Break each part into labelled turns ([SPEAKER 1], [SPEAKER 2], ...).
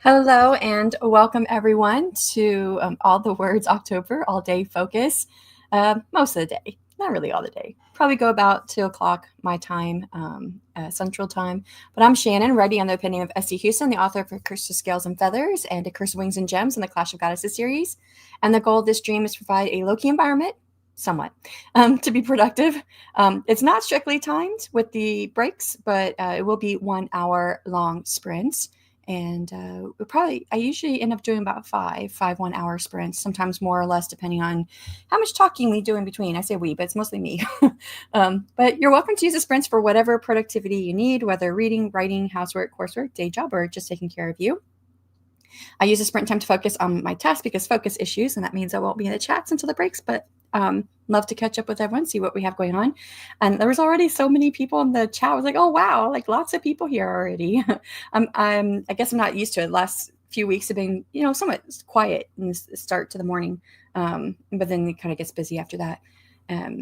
[SPEAKER 1] Hello and welcome everyone to All the Words October All Day Focus. Most of the day, not really all the day. Probably go about 2 o'clock my time, Central Time. But I'm Shannon, writing on the opinion of S.C. Huston, the author of A Curse of Scales and Feathers and A Curse of Wings and Gems in the Clash of Goddesses series. And the goal of this stream is to provide a low-key environment, somewhat, to be productive. It's not strictly timed with the breaks, but it will be 1 hour long sprints. And I usually end up doing about five 1 hour sprints, sometimes more or less, depending on how much talking we do in between. I say we, but it's mostly me. But you're welcome to use the sprints for whatever productivity you need, whether reading, writing, housework, coursework, day job, or just taking care of you. I use the sprint time to focus on my task because focus issues, and that means I won't be in the chats until the breaks, but love to catch up with everyone, see what we have going on. And there was already so many people in the chat. I was like, oh, wow, like lots of people here already. I guess I'm not used to it. The last few weeks have been, somewhat quiet in the start to the morning. But then it kind of gets busy after that. Yeah,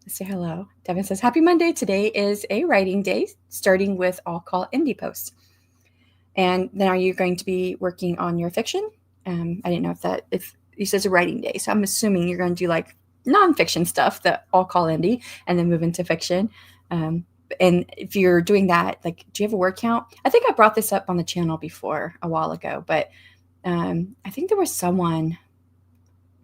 [SPEAKER 1] let's say hello. Devin says, happy Monday. Today is a writing day, starting with All Call Indie Posts. And then are you going to be working on your fiction? I didn't know if he says a writing day. So I'm assuming you're going to do like nonfiction stuff that I'll call indie and then move into fiction. And if you're doing that, like, do you have a word count? I think I brought this up on the channel before a while ago, but I think there was someone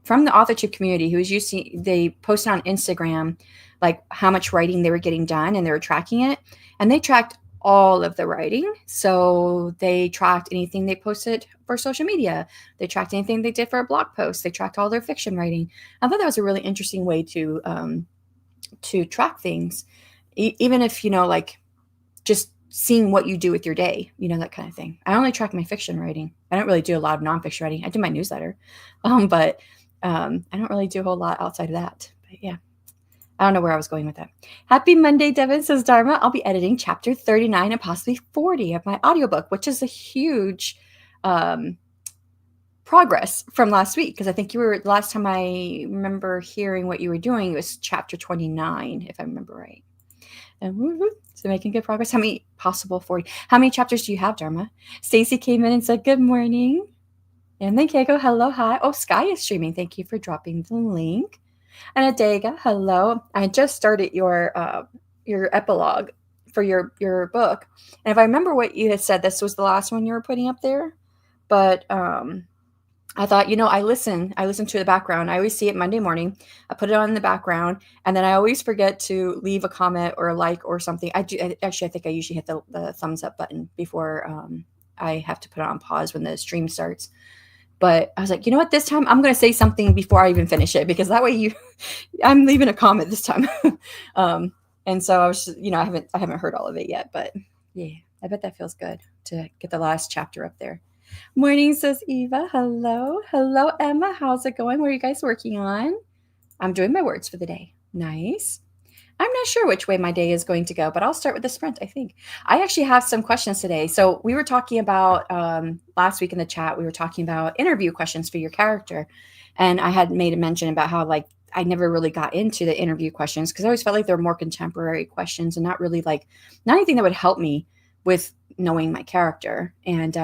[SPEAKER 1] from the authorship community who was they posted on Instagram, like how much writing they were getting done, and they were tracking it, and they tracked all of the writing. So they tracked anything they posted for social media. They tracked anything they did for a blog post. They tracked all their fiction writing. I thought that was a really interesting way to track things, even if, like just seeing what you do with your day, that kind of thing. I only track my fiction writing. I don't really do a lot of nonfiction writing. I do my newsletter, but I don't really do a whole lot outside of that. But yeah. I don't know where I was going with that. Happy Monday, Devin, says Dharma. I'll be editing chapter 39 and possibly 40 of my audiobook, which is a huge progress from last week. Because I think the last time I remember hearing what you were doing was chapter 29, if I remember right. So making good progress. How many possible 40? How many chapters do you have, Dharma? Stacy came in and said, good morning. And then Keiko, hello, hi. Oh, Sky is streaming. Thank you for dropping the link. And Adega, hello. I just started your epilogue for your book. And if I remember what you had said, this was the last one you were putting up there. But I thought, I listen to the background. I always see it Monday morning. I put it on in the background. And then I always forget to leave a comment or a like or something. I think I usually hit the thumbs up button before I have to put it on pause when the stream starts. But I was like, you know what, this time I'm going to say something before I even finish it, because that way I'm leaving a comment this time. And so I was just, I haven't heard all of it yet, but yeah, I bet that feels good to get the last chapter up there. Morning, says Eva. Hello. Hello, Emma. How's it going? What are you guys working on? I'm doing my words for the day. Nice. I'm not sure which way my day is going to go, but I'll start with the sprint, I think. I actually have some questions today. So we were talking about last week in the chat, we were talking about interview questions for your character. And I had made a mention about how I never really got into the interview questions because I always felt like they were more contemporary questions and not anything that would help me with knowing my character. And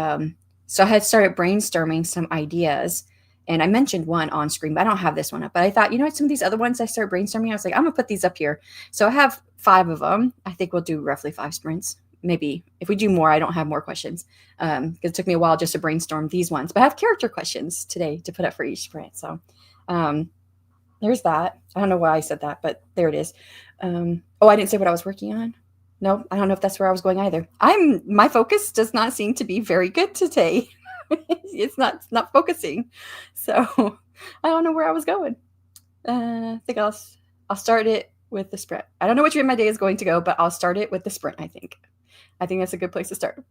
[SPEAKER 1] so I had started brainstorming some ideas. And I mentioned one on screen, but I don't have this one up. But I thought, some of these other ones I started brainstorming, I was like, I'm going to put these up here. So I have 5 of them. I think we'll do roughly 5 sprints, maybe if we do more, I don't have more questions because it took me a while just to brainstorm these ones. But I have character questions today to put up for each sprint. So there's that. I don't know why I said that, but there it is. I didn't say what I was working on. No, I don't know if that's where I was going either. My focus does not seem to be very good today. It's not focusing. So I don't know where I was going. I think I'll start it with the sprint. I don't know which way my day is going to go, but I'll start it with the sprint, I think. I think that's a good place to start.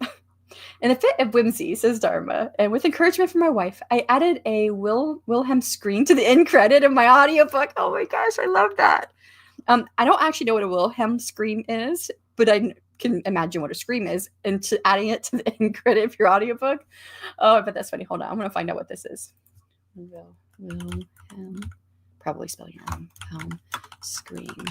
[SPEAKER 1] In a fit of whimsy, says Dharma, and with encouragement from my wife, I added a Wilhelm scream to the end credit of my audiobook. Oh my gosh, I love that. I don't actually know what a Wilhelm scream is, but I can imagine what a scream is, and adding it to the end credit of your audiobook. Oh, but that's funny. Hold on. I'm going to find out what this is. Wilhelm. Probably spelling it wrong. Helm scream.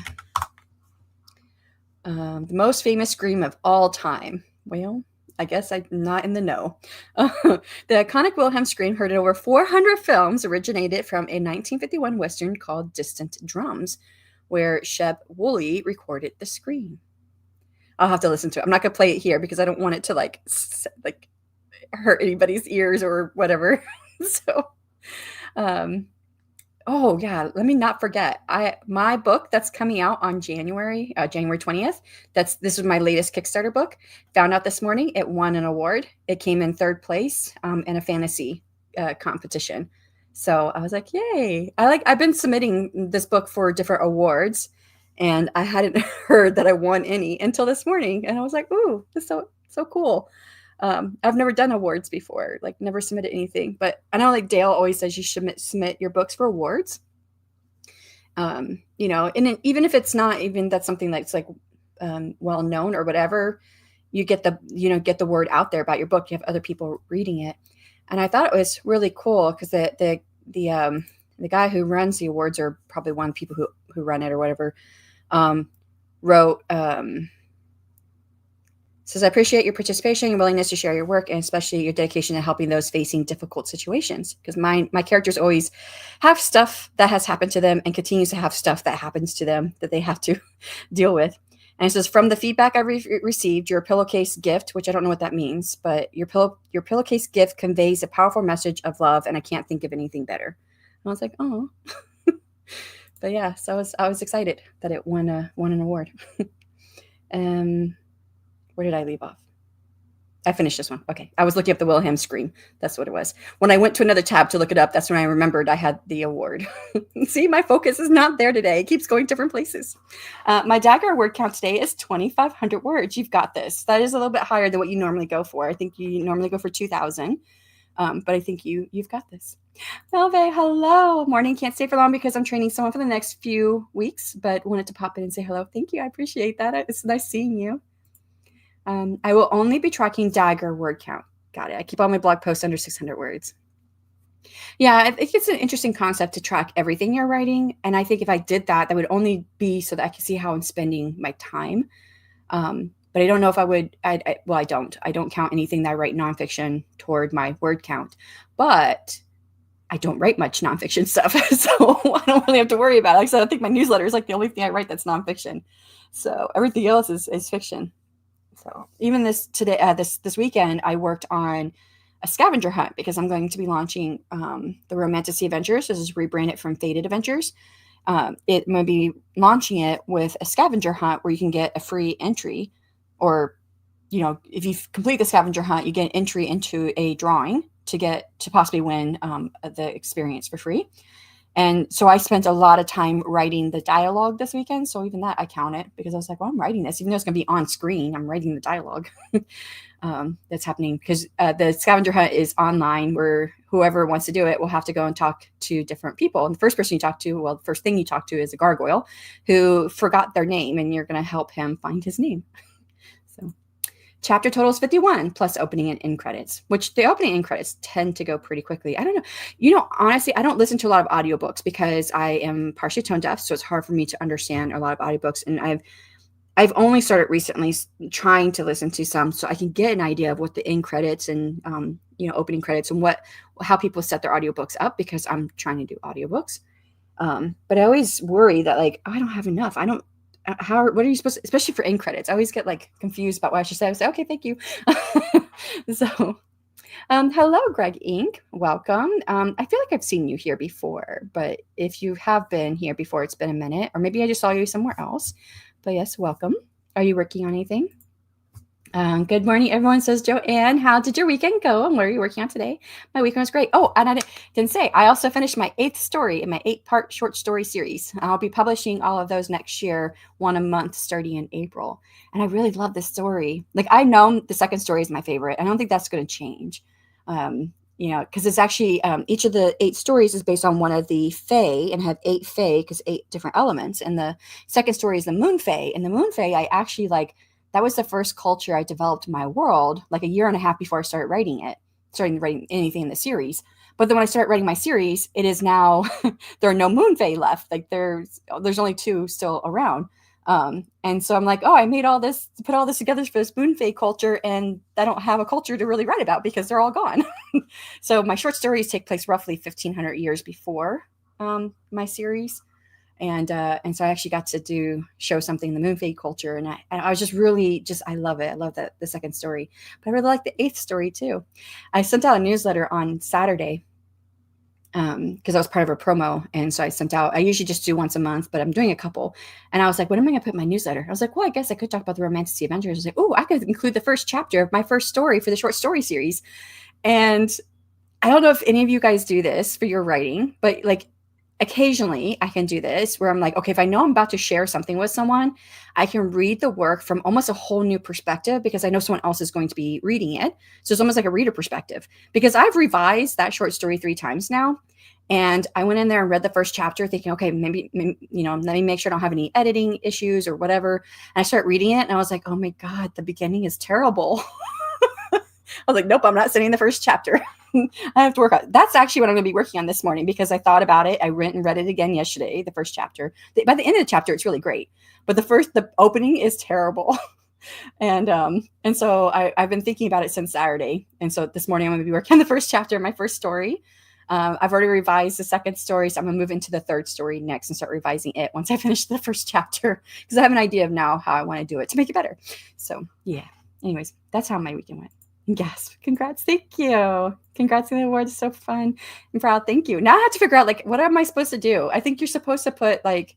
[SPEAKER 1] The most famous scream of all time. Well, I guess I'm not in the know. The iconic Wilhelm scream, heard in over 400 films, originated from a 1951 Western called Distant Drums, where Sheb Wooley recorded the scream. I'll have to listen to it. I'm not going to play it here because I don't want it to like hurt anybody's ears or whatever. So, oh yeah, let me not forget. My book that's coming out on January 20th. This is my latest Kickstarter book. Found out this morning it won an award. It came in 3rd place in a fantasy competition. So I was like, yay! I've been submitting this book for different awards, and I hadn't heard that I won any until this morning, and I was like, ooh, that's so cool. I've never done awards before, like never submitted anything, but I know like Dale always says you should submit your books for awards. And even if it's not even that's something that's like well known or whatever, you get the word out there about your book. You have other people reading it, and I thought it was really cool because the guy who runs the awards, or probably one of the people who run it or whatever, wrote. Says, I appreciate your participation, your willingness to share your work, and especially your dedication to helping those facing difficult situations. Because my characters always have stuff that has happened to them and continues to have stuff that happens to them that they have to deal with. And it says, from the feedback I received, your pillowcase gift, which I don't know what that means, but your pillowcase gift conveys a powerful message of love, and I can't think of anything better. And I was like, oh. But yeah, so I was excited that it won an award. Where did I leave off? I finished this one. Okay. I was looking up the Wilhelm scream. That's what it was. When I went to another tab to look it up, that's when I remembered I had the award. See, my focus is not there today. It keeps going different places. My dagger word count today is 2,500 words. You've got this. That is a little bit higher than what you normally go for. I think you normally go for 2,000. But I think you've got this. Melve, hello. Morning. Can't stay for long because I'm training someone for the next few weeks, but wanted to pop in and say hello. Thank you. I appreciate that. It's nice seeing you. I will only be tracking dagger word count. Got it. I keep all my blog posts under 600 words. Yeah, I think it's an interesting concept to track everything you're writing. And I think if I did that, that would only be so that I can see how I'm spending my time. But I don't know if I would. I don't. I don't count anything that I write nonfiction toward my word count. But I don't write much nonfiction stuff, so I don't really have to worry about it. Like I said, I think my newsletter is like the only thing I write that's nonfiction. So everything else is fiction. So even this weekend, I worked on a scavenger hunt because I'm going to be launching the Romantasy Adventures. This is rebranded from Faded Adventures. It might be launching it with a scavenger hunt where you can get a free entry, or if you complete the scavenger hunt, you get an entry into a drawing to possibly win the experience for free. And so I spent a lot of time writing the dialogue this weekend. So even that I count it because I was like, well, I'm writing this, even though it's going to be on screen. I'm writing the dialogue that's happening because the scavenger hunt is online where whoever wants to do it will have to go and talk to different people. And the first person you talk to, the first thing you talk to is a gargoyle who forgot their name, and you're going to help him find his name. So chapter total is 51 plus opening and end credits, which the opening and end credits tend to go pretty quickly. I don't know. Honestly, I don't listen to a lot of audiobooks because I am partially tone deaf. So it's hard for me to understand a lot of audiobooks. And I've only started recently trying to listen to some so I can get an idea of what the end credits and, opening credits and how people set their audiobooks up because I'm trying to do audiobooks. But I always worry that I don't have enough. what are you supposed to, especially for end credits? I always get like confused about what I should say. I say, okay, thank you. So, hello, Greg Inc. Welcome. I feel like I've seen you here before, but if you have been here before, it's been a minute, or maybe I just saw you somewhere else. But yes, welcome. Are you working on anything? Good morning, everyone, says Joanne. How did your weekend go and what are you working on today? My weekend was great. Oh, and I didn't say, I also finished my 8th story in my 8-part short story series. I'll be publishing all of those next year, one a month starting in April. And I really love this story. Like, I know the second story is my favorite. I don't think that's going to change. Because it's actually each of the 8 stories is based on one of the Fae and have 8 Fae because 8 different elements. And the second story is the Moon Fae. And the Moon Fae, I actually like. That was the first culture I developed in my world, like a year and a half before I started writing anything in the series. But then when I started writing my series, it is now there are no Moon Fae left. Like there's only 2 still around. And so I'm like, oh, I made all this, put all this together for this Moon Fae culture, and I don't have a culture to really write about because they're all gone. So my short stories take place roughly 1,500 years before my series. And so I actually got to show something in the Moon Fae culture, and I was just really I love it. I love the second story, but I really like the 8th story too. I sent out a newsletter on Saturday because I was part of a promo, and so I usually just do once a month, but I'm doing a couple, and I was like, what am I going to put in my newsletter? I was like, well, I guess I could talk about the Romantasy Adventures. I was like, oh, I could include the first chapter of my first story for the short story series, and I don't know if any of you guys do this for your writing, but like occasionally I can do this where I'm like, okay, if I know I'm about to share something with someone, I can read the work from almost a whole new perspective because I know someone else is going to be reading it. So it's almost like a reader perspective because I've revised that short story 3 times now. And I went in there and read the first chapter thinking, okay, maybe, let me make sure I don't have any editing issues or whatever. And I start reading it and I was like, oh my God, the beginning is terrible. I was like, nope, I'm not sending the first chapter. I have to work on it. That's actually what I'm going to be working on this morning because I thought about it. I went and read it again yesterday, the first chapter. By the end of the chapter, it's really great. But the opening is terrible. And so I've been thinking about it since Saturday. And so this morning I'm going to be working on the first chapter of my first story. I've already revised the second story, so I'm going to move into the third story next and start revising it once I finish the first chapter because I have an idea of now how I want to do it to make it better. So yeah. Anyways, that's how my weekend went. Yes. Congrats. Thank you. Congrats on the award. It's so fun and proud. Thank you. Now I have to figure out like, what am I supposed to do? I think you're supposed to put like,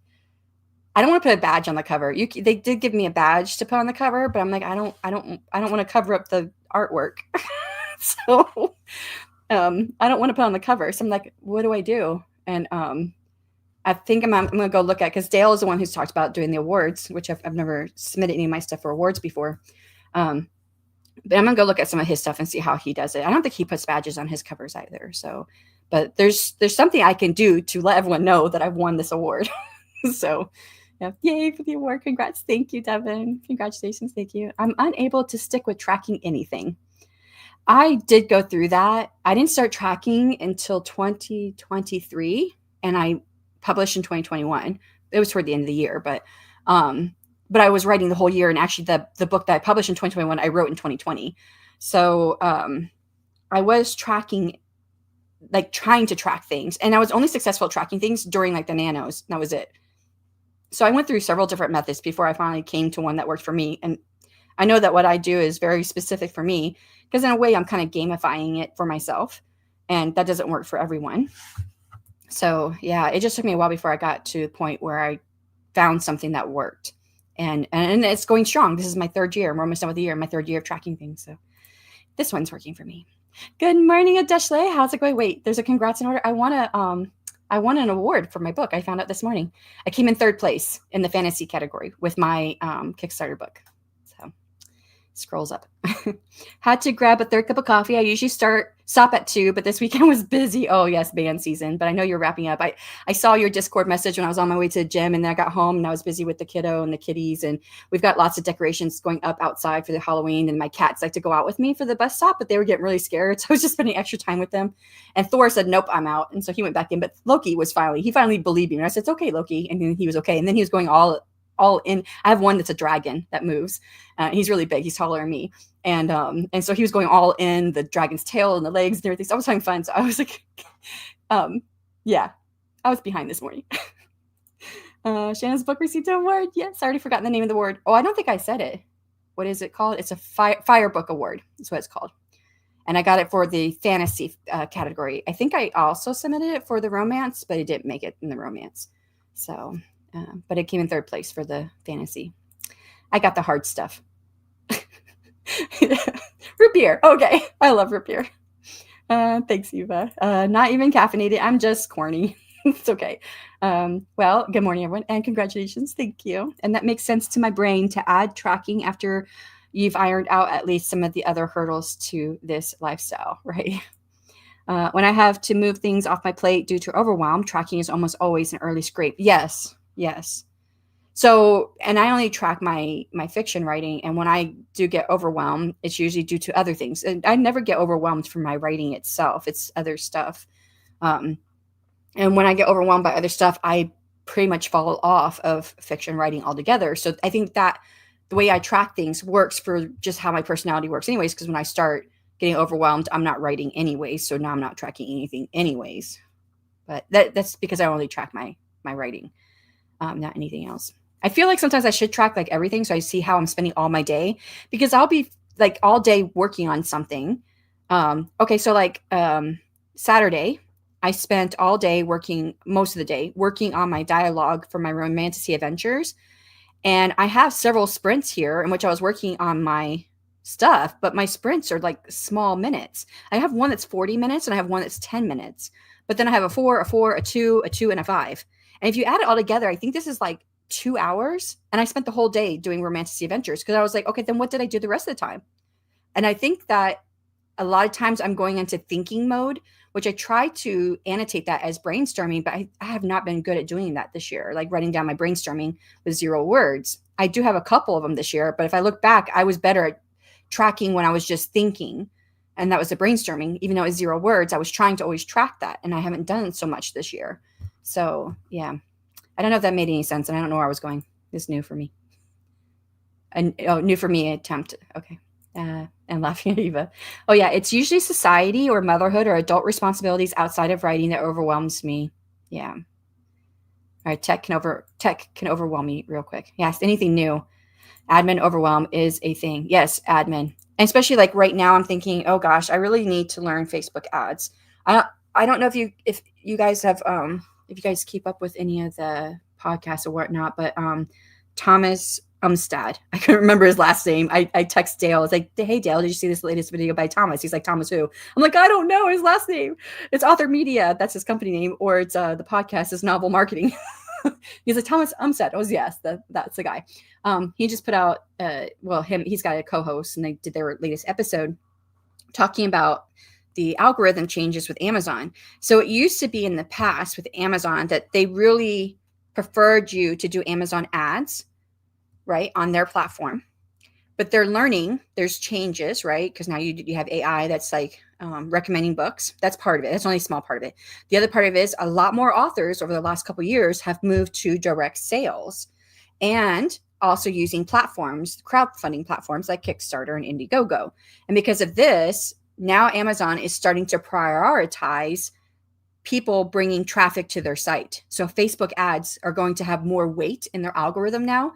[SPEAKER 1] I don't want to put a badge on the cover. They did give me a badge to put on the cover, but I'm like, I don't want to cover up the artwork. So, I don't want to put on the cover. So I'm like, what do I do? And, I think I'm going to go look at, cause Dale is the one who's talked about doing the awards, which I've never submitted any of my stuff for awards before. But I'm going to go look at some of his stuff and see how he does it. I don't think he puts badges on his covers either. So, but there's something I can do to let everyone know that I've won this award. So, yeah, yay for the award. Congrats. Thank you, Devin. Congratulations. Thank you. I'm unable to stick with tracking anything. I did go through that. I didn't start tracking until 2023 and I published in 2021. It was toward the end of the year, but I was writing the whole year. And actually the book that I published in 2021, I wrote in 2020. So I was tracking, like trying to track things. And I was only successful at tracking things during like the nanos. That was it. So I went through several different methods before I finally came to one that worked for me. And I know that what I do is very specific for me because in a way I'm kind of gamifying it for myself. And that doesn't work for everyone. So yeah, it just took me a while before I got to the point where I found something that worked. And it's going strong. This is my 3rd year. I'm almost done with the year, my 3rd year of tracking things. So this one's working for me. Good morning, Adeshle. How's it going? Wait, there's a congrats in order. I won an award for my book. I found out this morning. I came in 3rd place in the fantasy category with my Kickstarter book. So scrolls up. Had to grab a 3rd cup of coffee. I usually stop at 2, but this weekend was busy. Oh yes, band season. But I know you're wrapping up. I saw your Discord message when I was on my way to the gym, and then I got home and I was busy with the kiddo and the kitties, and we've got lots of decorations going up outside for the Halloween. And my cats like to go out with me for the bus stop, but they were getting really scared, so I was just spending extra time with them. And Thor said, "Nope, I'm out," and so he went back in. But Loki finally believed me, and I said, "It's okay, Loki," and then he was okay. And then he was going all in. I have one that's a dragon that moves. He's really big. He's taller than me. And so he was going all in the dragon's tail and the legs and everything. So I was having fun. So I was like, yeah, I was behind this morning. Shannon's book received an award. Yes, I already forgotten the name of the award. Oh, I don't think I said it. What is it called? It's a fire book award. That's what it's called. And I got it for the fantasy category. I think I also submitted it for the romance, but it didn't make it in the romance. So, but it came in third place for the fantasy. I got the hard stuff. Root beer. Okay. I love root beer. Thanks, Eva. Not even caffeinated. I'm just corny. It's okay. Well, good morning, everyone, and congratulations. Thank you. And that makes sense to my brain to add tracking after you've ironed out at least some of the other hurdles to this lifestyle, right? When I have to move things off my plate due to overwhelm, tracking is almost always an early scrape. Yes. So, and I only track my fiction writing, and when I do get overwhelmed, it's usually due to other things. And I never get overwhelmed from my writing itself. It's other stuff. And when I get overwhelmed by other stuff, I pretty much fall off of fiction writing altogether. So I think that the way I track things works for just how my personality works anyways, because when I start getting overwhelmed, I'm not writing anyways. So now I'm not tracking anything anyways. But that's because I only track my writing, not anything else. I feel like sometimes I should track like everything, so I see how I'm spending all my day, because I'll be like all day working on something. Okay, so like Saturday, I spent all day working, most of the day, working on my dialogue for my romantasy adventures. And I have several sprints here in which I was working on my stuff, but my sprints are like small minutes. I have one that's 40 minutes and I have one that's 10 minutes. But then I have a 4, a 2, and a 5. And if you add it all together, I think this is like 2 hours. And I spent the whole day doing romantasy adventures because I was like, okay, then what did I do the rest of the time? And I think that a lot of times I'm going into thinking mode, which I try to annotate that as brainstorming, but I have not been good at doing that this year, like writing down my brainstorming with 0 words. I do have a couple of them this year, but if I look back, I was better at tracking when I was just thinking. And that was the brainstorming. Even though it was 0 words, I was trying to always track that. And I haven't done so much this year. So yeah, I don't know if that made any sense. And I don't know where I was going. It's new for me. And new for me attempt. Okay. And laughing at Eva. Oh yeah, it's usually society or motherhood or adult responsibilities outside of writing that overwhelms me. Yeah. All right, tech can overwhelm me real quick. Yes, anything new. Admin overwhelm is a thing. Yes, admin. And especially like right now I'm thinking, oh gosh, I really need to learn Facebook ads. I don't know if you guys have if you guys keep up with any of the podcasts or whatnot, but Thomas Umstad. I couldn't remember his last name. I text Dale. It's like, hey, Dale, did you see this latest video by Thomas? He's like, Thomas who? I'm like, I don't know his last name. It's Author Media. That's his company name. Or it's the podcast is Novel Marketing. He's like, Thomas Umstad. Oh, yes, that's the guy. He just put out, he's got a co-host, and they did their latest episode talking about the algorithm changes with Amazon. So it used to be in the past with Amazon that they really preferred you to do Amazon ads, right, on their platform. But they're learning, there's changes, right? Because now you have AI that's like recommending books. That's part of it. That's only a small part of it. The other part of it is a lot more authors over the last couple of years have moved to direct sales and also using platforms, crowdfunding platforms like Kickstarter and Indiegogo. And because of this, now Amazon is starting to prioritize people bringing traffic to their site. So Facebook ads are going to have more weight in their algorithm now.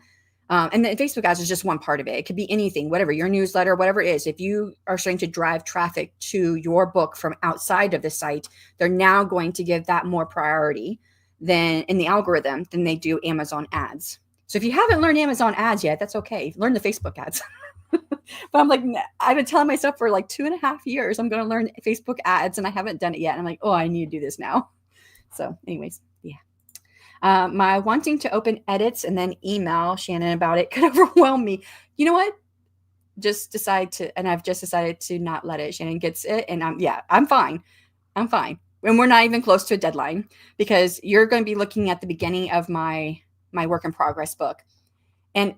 [SPEAKER 1] And then Facebook ads is just one part of it. It could be anything, whatever, your newsletter, whatever it is. If you are starting to drive traffic to your book from outside of the site, they're now going to give that more priority than in the algorithm than they do Amazon ads. So if you haven't learned Amazon ads yet, that's okay. Learn the Facebook ads. But I'm like, I've been telling myself for like 2.5 years, I'm going to learn Facebook ads, and I haven't done it yet. And I'm like, oh, I need to do this now. So anyways, yeah. My wanting to open edits and then email Shannon about it could overwhelm me. You know what? I've just decided to not let it. Shannon gets it. And I'm fine. I'm fine. And we're not even close to a deadline because you're going to be looking at the beginning of my work in progress book. And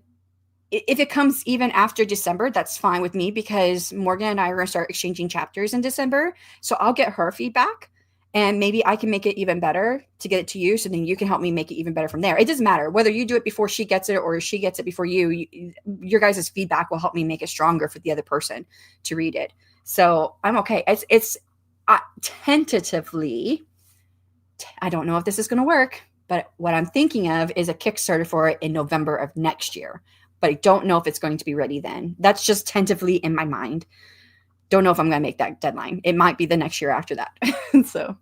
[SPEAKER 1] if it comes even after December, that's fine with me because Morgan and I are going to start exchanging chapters in December. So I'll get her feedback and maybe I can make it even better to get it to you. So then you can help me make it even better from there. It doesn't matter whether you do it before she gets it or she gets it before you. Your guys' feedback will help me make it stronger for the other person to read it. So I'm okay. It's tentatively, I don't know if this is going to work, But what I'm thinking of is a Kickstarter for it in November of next year. But I don't know if it's going to be ready then. That's just tentatively in my mind. Don't know if I'm going to make that deadline. It might be the next year after that. So,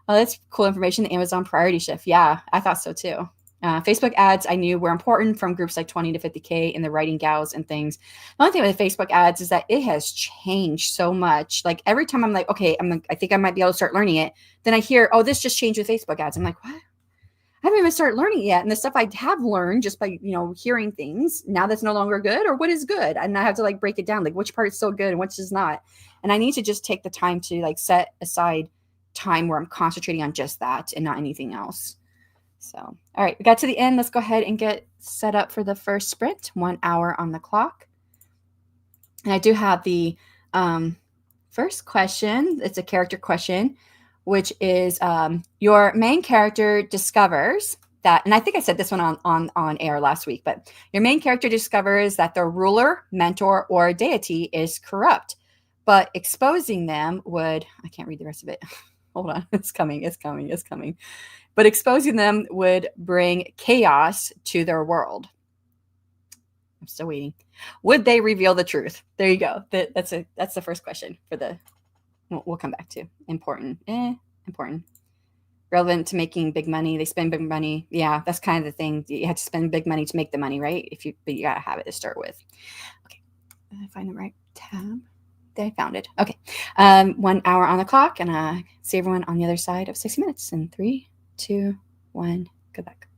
[SPEAKER 1] that's cool information. The Amazon priority shift. Yeah, I thought so too. Facebook ads I knew were important from groups like 20 to 50K in the writing gals and things. The only thing with Facebook ads is that it has changed so much. Like every time I'm like, okay, I think I might be able to start learning it. Then I hear, oh, this just changed with Facebook ads. I'm like, what? I haven't even started learning it yet. And the stuff I have learned just by, hearing things, now that's no longer good, or what is good. And I have to like break it down, like which part is still good and which is not. And I need to just take the time to like set aside time where I'm concentrating on just that and not anything else. So, all right, we got to the end. Let's go ahead and get set up for the first sprint. 1 hour on the clock. And I do have the first question. It's a character question, which is your main character discovers that, and I think I said this one on air last week, but your main character discovers that their ruler, mentor, or deity is corrupt, but exposing them would, I can't read the rest of it. Hold on, it's coming. But exposing them would bring chaos to their world. I'm still waiting. Would they reveal the truth? There you go. That's the first question for the. We'll come back to important. Important. Relevant to making big money. They spend big money. Yeah, that's kind of the thing. You have to spend big money to make the money, right? But you gotta have it to start with. Okay, I find the right tab. I found it. Okay, 1 hour on the clock, and see everyone on the other side of 60 minutes. In 3, 2, 1. Go back.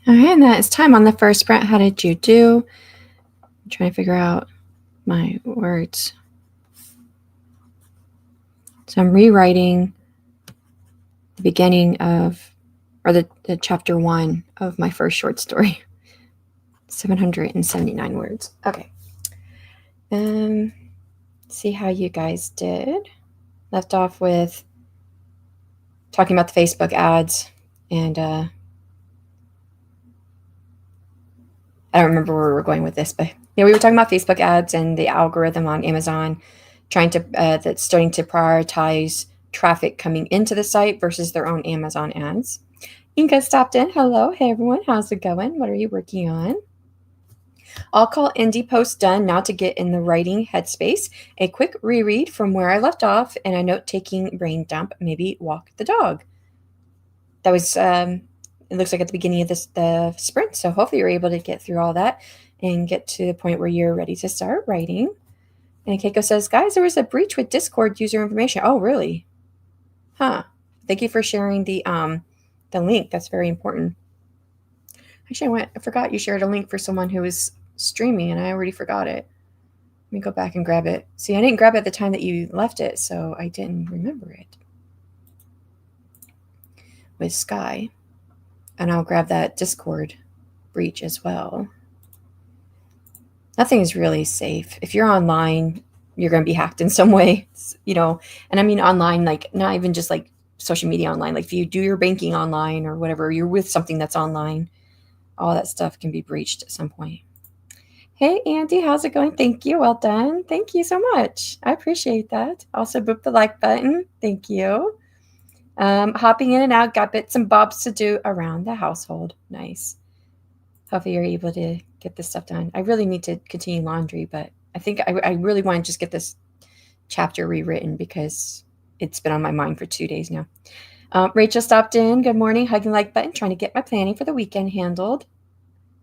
[SPEAKER 1] All right, and that is time on the first sprint. How did you do? I'm trying to figure out my words. So I'm rewriting the beginning of, or the chapter 1 of my first short story. 779 words. Okay. See how you guys did. Left off with talking about the Facebook ads, and I don't remember where we were going with this, but yeah, we were talking about Facebook ads and the algorithm on Amazon trying to that's starting to prioritize traffic coming into the site versus their own Amazon ads. Inka stopped in. Hello. Hey, everyone. How's it going? What are you working on? I'll call indie post done now to get in the writing headspace. A quick reread from where I left off and a note-taking brain dump, maybe walk the dog. That was, it looks like at the beginning of the sprint, so hopefully you're able to get through all that and get to the point where you're ready to start writing. And Keiko says, guys, there was a breach with Discord user information. Oh, really? Huh. Thank you for sharing the link. That's very important. Actually, I forgot you shared a link for someone who was streaming, and I already forgot it. Let me go back and grab it. See, I didn't grab it at the time that you left it, so I didn't remember it. With Sky. And I'll grab that Discord breach as well. Nothing is really safe. If you're online, you're going to be hacked in some way, you know. And I mean online, like not even just like social media online. Like if you do your banking online or whatever, you're with something that's online, all that stuff can be breached at some point. Hey, Andy, how's it going? Thank you. Well done. Thank you so much. I appreciate that. Also, boop the like button. Thank you. Hopping in and out, got bits and bobs to do around the household. Nice. Hopefully you're able to get this stuff done. I really need to continue laundry, but I think I really want to just get this chapter rewritten because it's been on my mind for 2 days now. Rachel stopped in. Good morning. Hugging like button. Trying to get my planning for the weekend handled.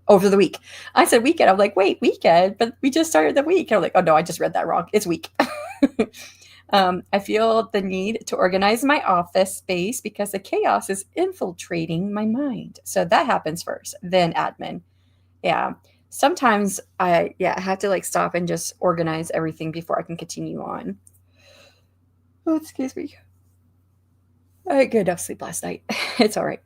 [SPEAKER 1] Over the week. I said weekend. I'm like, wait, weekend? But we just started the week. I'm like, oh no, I just read that wrong. It's week. I feel the need to organize my office space because the chaos is infiltrating my mind. So that happens first, then admin. Yeah. Sometimes I have to like stop and just organize everything before I can continue on. Oh, excuse me. I had good enough sleep last night. It's all right.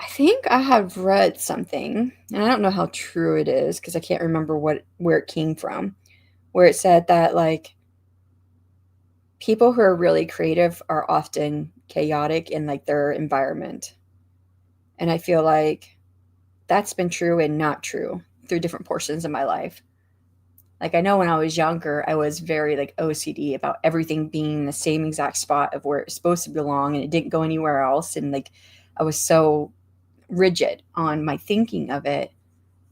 [SPEAKER 1] I think I have read something, and I don't know how true it is because I can't remember where it came from, where it said that like people who are really creative are often chaotic in like their environment. And I feel like that's been true and not true through different portions of my life. Like I know when I was younger, I was very like OCD about everything being in the same exact spot of where it's supposed to belong and it didn't go anywhere else. And like I was so rigid on my thinking of it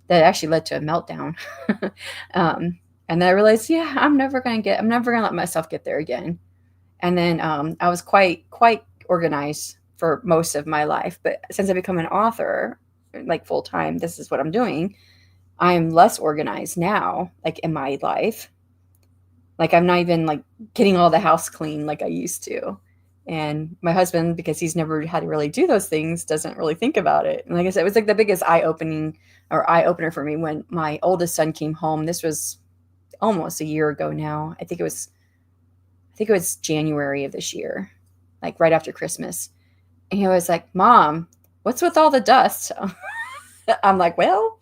[SPEAKER 1] that actually led to a meltdown. And then I realized, yeah, I'm never gonna let myself get there again. And then I was quite organized for most of my life, but since I become an author, like full time, this is what I'm doing. I'm less organized now, like in my life. Like I'm not even like getting all the house clean like I used to. And my husband, because he's never had to really do those things, doesn't really think about it. And like I said, it was like the biggest eye opener for me when my oldest son came home. This was almost a year ago now. I think it was January of this year, like right after Christmas. And he was like, Mom, what's with all the dust? I'm like, well,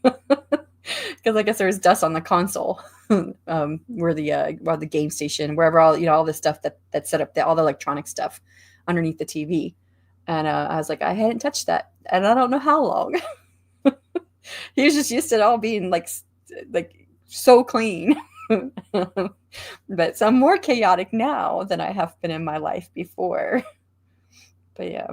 [SPEAKER 1] because I guess there was dust on the console, where the game station, wherever all the stuff that's set up, all the electronic stuff underneath the TV. And I was like, I hadn't touched that, and I don't know how long. He was just used to it all being like so clean. But some more chaotic now than I have been in my life before. But yeah.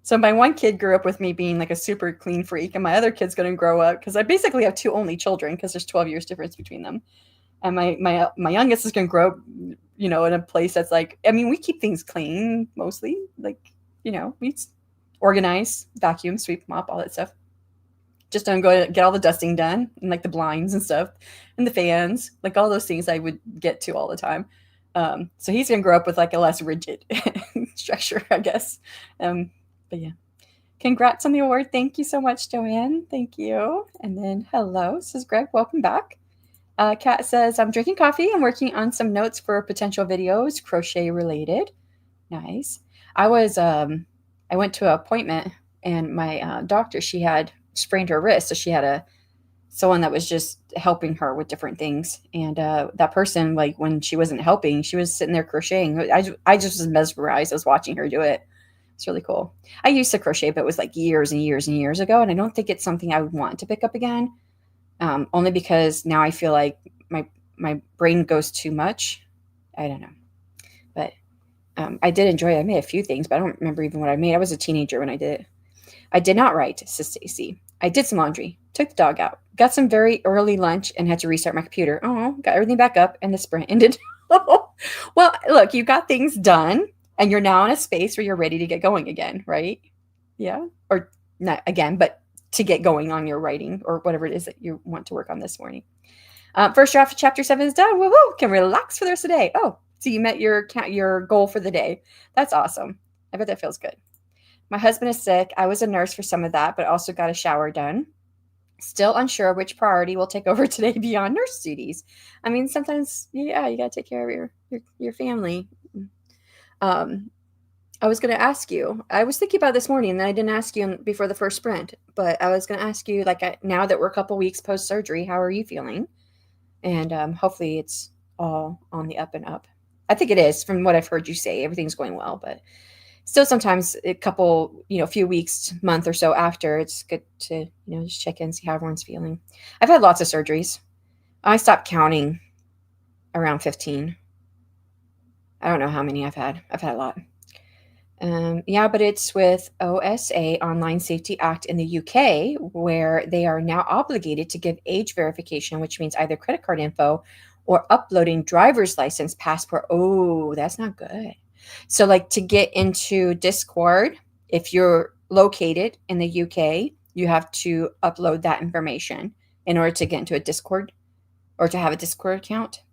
[SPEAKER 1] So my one kid grew up with me being like a super clean freak, and my other kid's going to grow up because I basically have two only children because there's 12 years difference between them. And my youngest is going to grow up, in a place that's like, I mean, we keep things clean mostly, like, we organize, vacuum, sweep, mop, all that stuff. Just don't go get all the dusting done and like the blinds and stuff and the fans, like all those things I would get to all the time. So he's going to grow up with like a less rigid structure, I guess. But yeah. Congrats on the award. Thank you so much, Joanne. Thank you. And then hello, this is Greg. Welcome back. Kat says, I'm drinking coffee and working on some notes for potential videos, crochet related. Nice. I went to an appointment and my doctor, she had sprained her wrist. So she had someone that was just helping her with different things. And that person, like when she wasn't helping, she was sitting there crocheting. I just was mesmerized. I was watching her do it. It's really cool. I used to crochet, but it was like years and years and years ago. And I don't think it's something I would want to pick up again. Only because now I feel like my brain goes too much. I don't know. But I did enjoy it. I made a few things, but I don't remember even what I made. I was a teenager when I did it. I did not write, says Stacy. I did some laundry, took the dog out, got some very early lunch, and had to restart my computer. Oh, got everything back up, and the sprint ended. Well, look, you got things done, and you're now in a space where you're ready to get going again, right? Yeah. Or not again, but to get going on your writing or whatever it is that you want to work on this morning. First draft of chapter 7 is done. Woohoo! Can relax for the rest of the day. Oh, so you met your goal for the day. That's awesome. I bet that feels good. My husband is sick. I was a nurse for some of that, but also got a shower done. Still unsure which priority will take over today beyond nurse duties. I mean, sometimes, yeah, you got to take care of your family. I was going to ask you. I was thinking about this morning, and I didn't ask you before the first sprint, but I was going to ask you, like, now that we're a couple weeks post surgery, how are you feeling? And hopefully, it's all on the up and up. I think it is, from what I've heard you say. Everything's going well, but still, sometimes a couple, few weeks, month or so after, it's good to just check in, see how everyone's feeling. I've had lots of surgeries. I stopped counting around 15. I don't know how many I've had. I've had a lot. Yeah, but it's with OSA, Online Safety Act in the UK, where they are now obligated to give age verification, which means either credit card info or uploading driver's license, passport. Oh, that's not good. So, like, to get into Discord, if you're located in the UK, you have to upload that information in order to get into a Discord or to have a Discord account,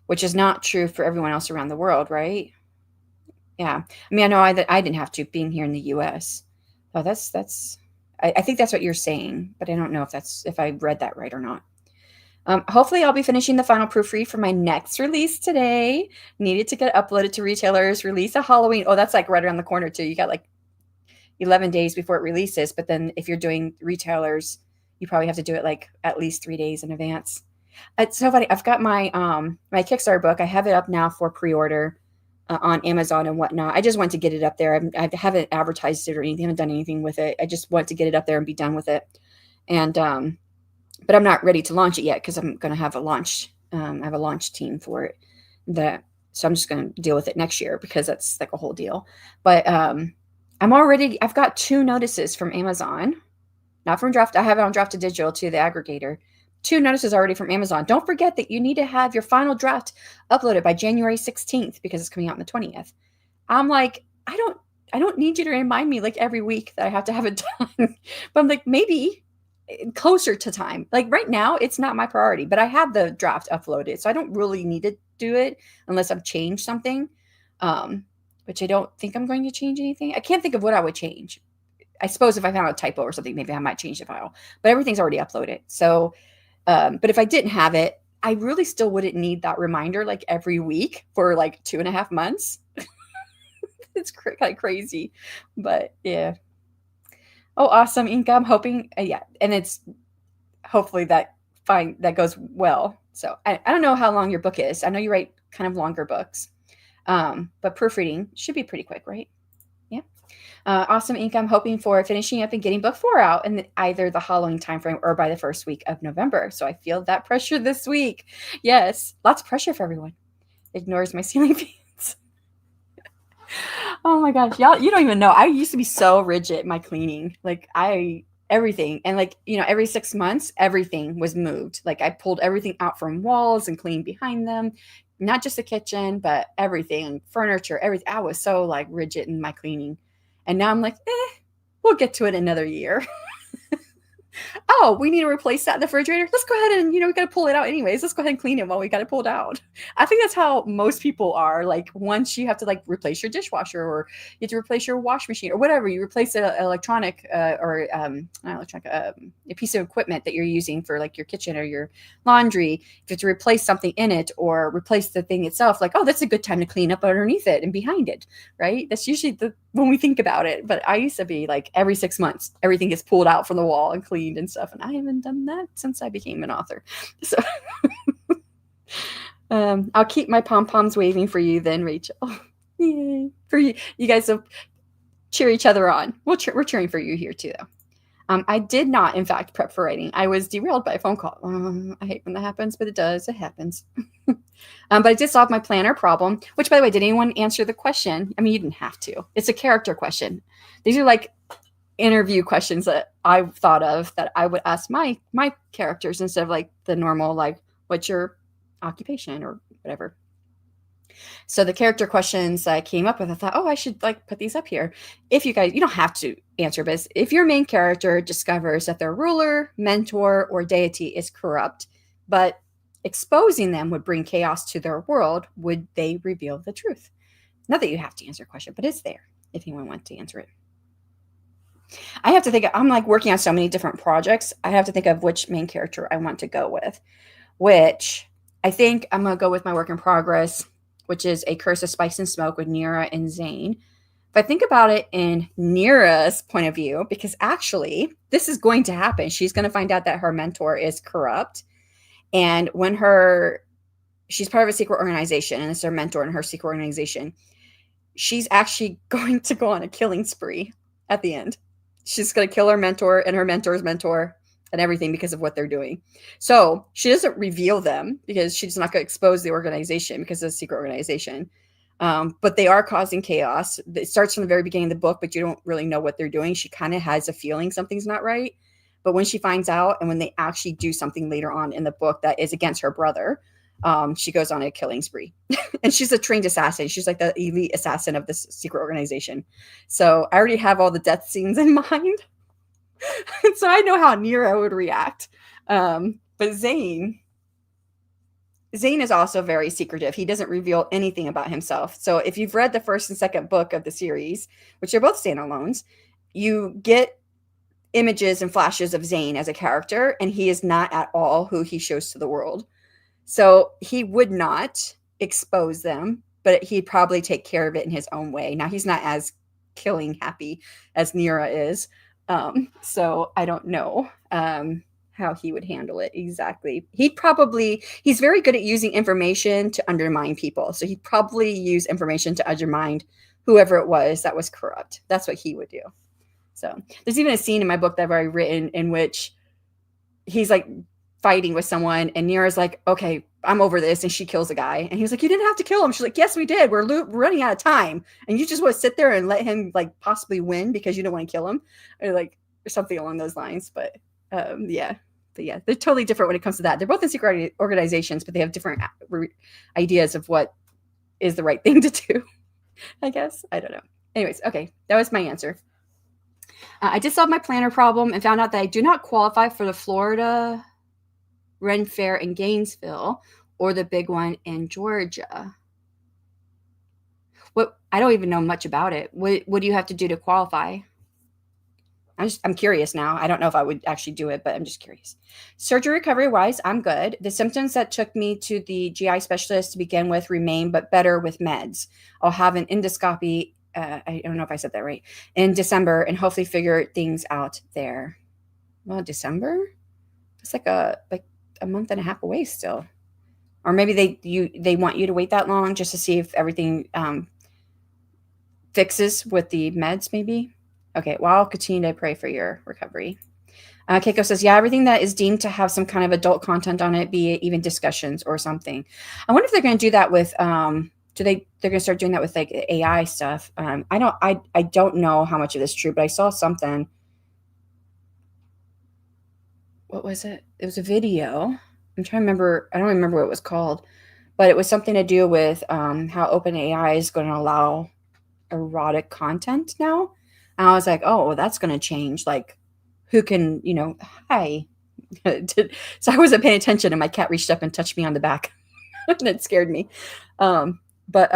[SPEAKER 1] which is not true for everyone else around the world, right? Yeah. I mean, I know I didn't have to being here in the US. Oh, I think that's what you're saying, but I don't know if I read that right or not. Hopefully I'll be finishing the final proofread for my next release today. Needed to get uploaded to retailers, release a Halloween. Oh, that's like right around the corner too. You got like 11 days before it releases. But then if you're doing retailers, you probably have to do it like at least 3 days in advance. It's so funny. I've got my Kickstarter book. I have it up now for pre-order on Amazon and whatnot. I just want to get it up there. I haven't advertised it or anything. I haven't done anything with it. I just want to get it up there and be done with it. And but I'm not ready to launch it yet because I'm going to have a launch. I have a launch team for it. So I'm just going to deal with it next year because that's like a whole deal. But I've got 2 notices from Amazon, not from Draft. I have it on Draft to Digital to the aggregator. 2 notices already from Amazon. Don't forget that you need to have your final draft uploaded by January 16th because it's coming out on the 20th. I'm like, I don't need you to remind me like every week that I have to have it done. But I'm like, maybe closer to time. Like right now, it's not my priority, but I have the draft uploaded. So I don't really need to do it unless I've changed something, which I don't think I'm going to change anything. I can't think of what I would change. I suppose if I found a typo or something, maybe I might change the file, but everything's already uploaded. So but if I didn't have it, I really still wouldn't need that reminder like every week for like 2.5 months. It's kind of crazy, but yeah. Oh, awesome, Inka. I'm hoping, yeah, and it's hopefully that goes well. So I don't know how long your book is. I know you write kind of longer books, but proofreading should be pretty quick, right? Yeah. Awesome, Inka. I'm hoping for finishing up and getting book 4 out in either the Halloween timeframe or by the first week of November. So I feel that pressure this week. Yes, lots of pressure for everyone. Ignores my ceiling fans. Oh my gosh, y'all! You don't even know. I used to be so rigid in my cleaning. Like everything, and like every 6 months, everything was moved. Like I pulled everything out from walls and cleaned behind them. Not just the kitchen, but everything, furniture, everything. I was so like rigid in my cleaning. And now I'm like, we'll get to it another year. Oh, we need to replace that in the refrigerator. Let's go ahead and, we got to pull it out anyways. Let's go ahead and clean it while we got it pulled out. I think that's how most people are. Like, once you have to like replace your dishwasher, or you have to replace your wash machine, or whatever, you replace an electronic or not electronic, a piece of equipment that you're using for like your kitchen or your laundry. If you have to replace something in it or replace the thing itself, like, oh, that's a good time to clean up underneath it and behind it, right? That's usually when we think about it. But I used to be like, every 6 months, everything gets pulled out from the wall and cleaned and stuff. And I haven't done that since I became an author. So I'll keep my pom-poms waving for you then, Rachel. Yay. For you. You guys will cheer each other on. We're cheering for you here too, though. I did not, in fact, prep for writing. I was derailed by a phone call. I hate when that happens, but it does. It happens. But I did solve my planner problem, which, by the way, did anyone answer the question? I mean, you didn't have to. It's a character question. These are like interview questions that I've thought of that I would ask my characters instead of like the normal, like, what's your occupation or whatever. So the character questions I came up with, I thought, oh, I should like put these up here. If you guys, you don't have to answer this. If your main character discovers that their ruler, mentor, or deity is corrupt, but exposing them would bring chaos to their world, would they reveal the truth? Not that you have to answer a question, but it's there if anyone wants to answer it. I have to think, I'm like working on so many different projects. I have to think of which main character I want to go with, which I think I'm going to go with my work in progress, which is A Curse of Spice and Smoke with Nira and Zane. If I think about it in Nira's point of view, because actually this is going to happen. She's going to find out that her mentor is corrupt. And when she's part of a secret organization, and it's her mentor in her secret organization, she's actually going to go on a killing spree at the end. She's going to kill her mentor and her mentor's mentor and everything because of what they're doing. So she doesn't reveal them because she's not going to expose the organization because it's a secret organization. But they are causing chaos. It starts from the very beginning of the book, but you don't really know what they're doing. She kind of has a feeling something's not right. But when she finds out, and when they actually do something later on in the book that is against her brother, she goes on a killing spree. And she's a trained assassin. She's like the elite assassin of this secret organization. So I already have all the death scenes in mind. So I know how Nira would react. But Zane is also very secretive. He doesn't reveal anything about himself. So if you've read the first and second book of the series, which are both standalones, you get images and flashes of Zane as a character, and he is not at all who he shows to the world. So he would not expose them, but he'd probably take care of it in his own way. Now, he's not as killing happy as Nira is. So I don't know how he would handle it exactly. He's very good at using information to undermine people. So he'd probably use information to undermine whoever it was that was corrupt. That's what he would do. So there's even a scene in my book that I've already written in which he's like fighting with someone, and Nira's like, okay, I'm over this. And she kills a guy. And he's like, you didn't have to kill him. She's like, yes, we did. We're running out of time. And you just want to sit there and let him like possibly win because you don't want to kill him, or something along those lines. But yeah, they're totally different when it comes to that. They're both in secret organizations, but they have different ideas of what is the right thing to do, I guess. I don't know. Anyways, okay, that was my answer. I did solve my planner problem and found out that I do not qualify for the Florida Ren Fair in Gainesville or the big one in Georgia. I don't even know much about it. What do you have to do to qualify? I'm curious now. I don't know if I would actually do it, but I'm just curious. Surgery recovery wise, I'm good. The symptoms that took me to the GI specialist to begin with remain, but better with meds. I'll have an endoscopy. I don't know if I said that right, in December, and hopefully figure things out there. Well, December? It's like a month and a half away still. Or maybe they want you to wait that long just to see if everything fixes with the meds, maybe. Okay, well, I'll continue to pray for your recovery. Keiko says, yeah, everything that is deemed to have some kind of adult content on it, be it even discussions or something. I wonder if they're going to do that with they're going to start doing that with like AI stuff. I don't know how much of this is true, but I saw something. What was it? It was a video. I'm trying to remember. I don't remember what it was called, but it was something to do with how OpenAI is going to allow erotic content now. And I was like, oh, well, that's going to change like who can, hi. So I wasn't paying attention and my cat reached up and touched me on the back. And it scared me. But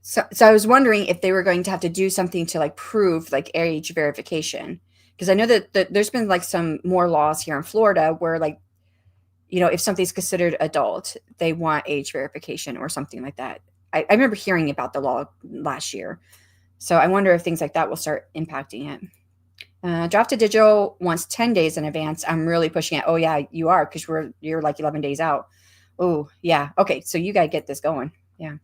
[SPEAKER 1] so I was wondering if they were going to have to do something to like prove like age verification. Because I know that there's been like some more laws here in Florida where like, if something's considered adult, they want age verification or something like that. I remember hearing about the law last year. So I wonder if things like that will start impacting it. Draft to digital once 10 days in advance. I'm really pushing it. Oh yeah, you are, because you're like 11 days out. Oh yeah. Okay. So you got to get this going. Yeah.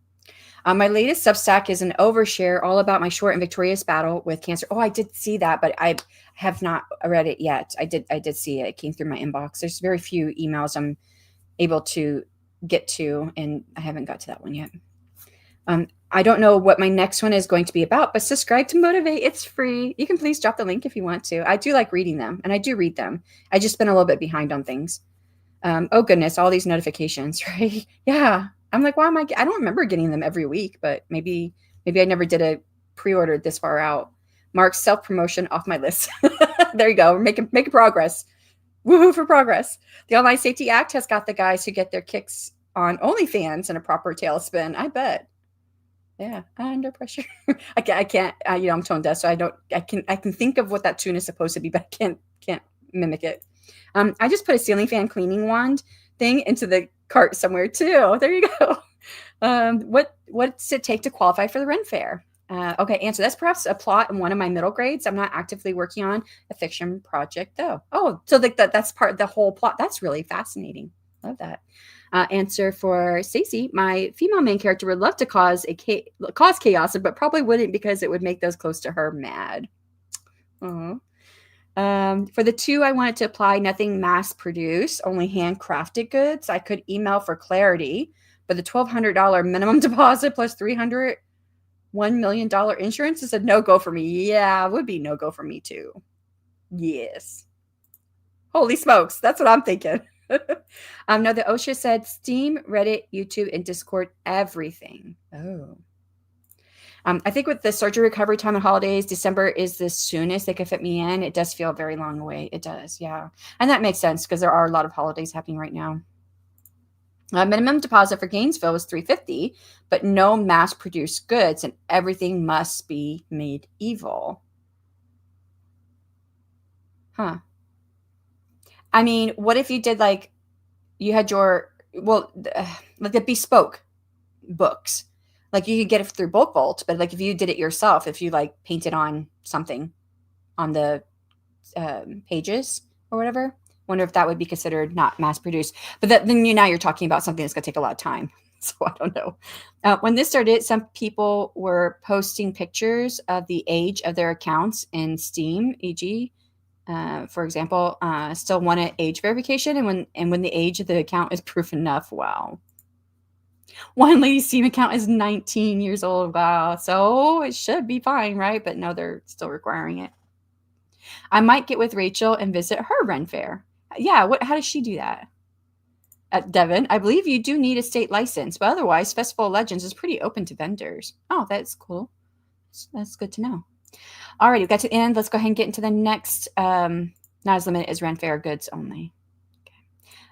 [SPEAKER 1] My latest Substack is an overshare all about my short and victorious battle with cancer. Oh, I did see that, but I have not read it yet. I did see it. It came through my inbox. There's very few emails I'm able to get to, and I haven't got to that one yet. I don't know what my next one is going to be about, but subscribe to Motivate. It's free. You can please drop the link if you want to. I do like reading them, and I do read them. I just been a little bit behind on things. Oh goodness, all these notifications, right? Yeah. I'm like, why am I don't remember getting them every week, but maybe I never did a pre-order this far out. Mark self-promotion off my list. There you go. We're making progress. Woohoo for progress. The Online Safety Act has got the guys who get their kicks on OnlyFans in a proper tailspin. I bet. Yeah, under pressure. I can't. I'm tone deaf, so I can think of what that tune is supposed to be, but I can't mimic it. I just put a ceiling fan cleaning wand thing into the cart somewhere too. There you go. What's it take to qualify for the Ren Fair? Okay, answer. That's perhaps a plot in one of my middle grades. I'm not actively working on a fiction project though. Oh, so that's part of the whole plot. That's really fascinating. Love that. Answer for Stacy. My female main character would love to cause chaos, but probably wouldn't because it would make those close to her mad. Uh-huh. For the two I wanted to apply, nothing mass produced, only handcrafted goods. I could email for clarity, but the $1,200 minimum deposit plus $1 million insurance is a no-go for me. Yeah, it would be no-go for me too. Yes. Holy smokes. That's what I'm thinking. No, the OSHA said Steam, Reddit, YouTube, and Discord, everything. Oh. I think with the surgery recovery time and holidays, December is the soonest they could fit me in. It does feel very long away. It does, yeah. And that makes sense because there are a lot of holidays happening right now. Minimum deposit for Gainesville is $350, but no mass-produced goods, and everything must be made evil. Huh. I mean, what if you did like you had like the bespoke books? Like you could get it through Bulk Vault, but like if you did it yourself, if you like painted on something on the pages or whatever. Wonder if that would be considered not mass produced. But then now you're talking about something that's going to take a lot of time. So I don't know. When this started, some people were posting pictures of the age of their accounts in Steam, e.g., for example, still wanted age verification, and when the age of the account is proof enough. Wow. One lady's Steam account is 19 years old. Wow. So it should be fine, right? But no, they're still requiring it. I might get with Rachel and visit her Ren Fair. Yeah, how does she do that? Devin, I believe you do need a state license, but otherwise, Festival of Legends is pretty open to vendors. Oh, that's cool. That's good to know. All right, we've got to the end. Let's go ahead and get into the next. Not as limited as Ren Fair goods only.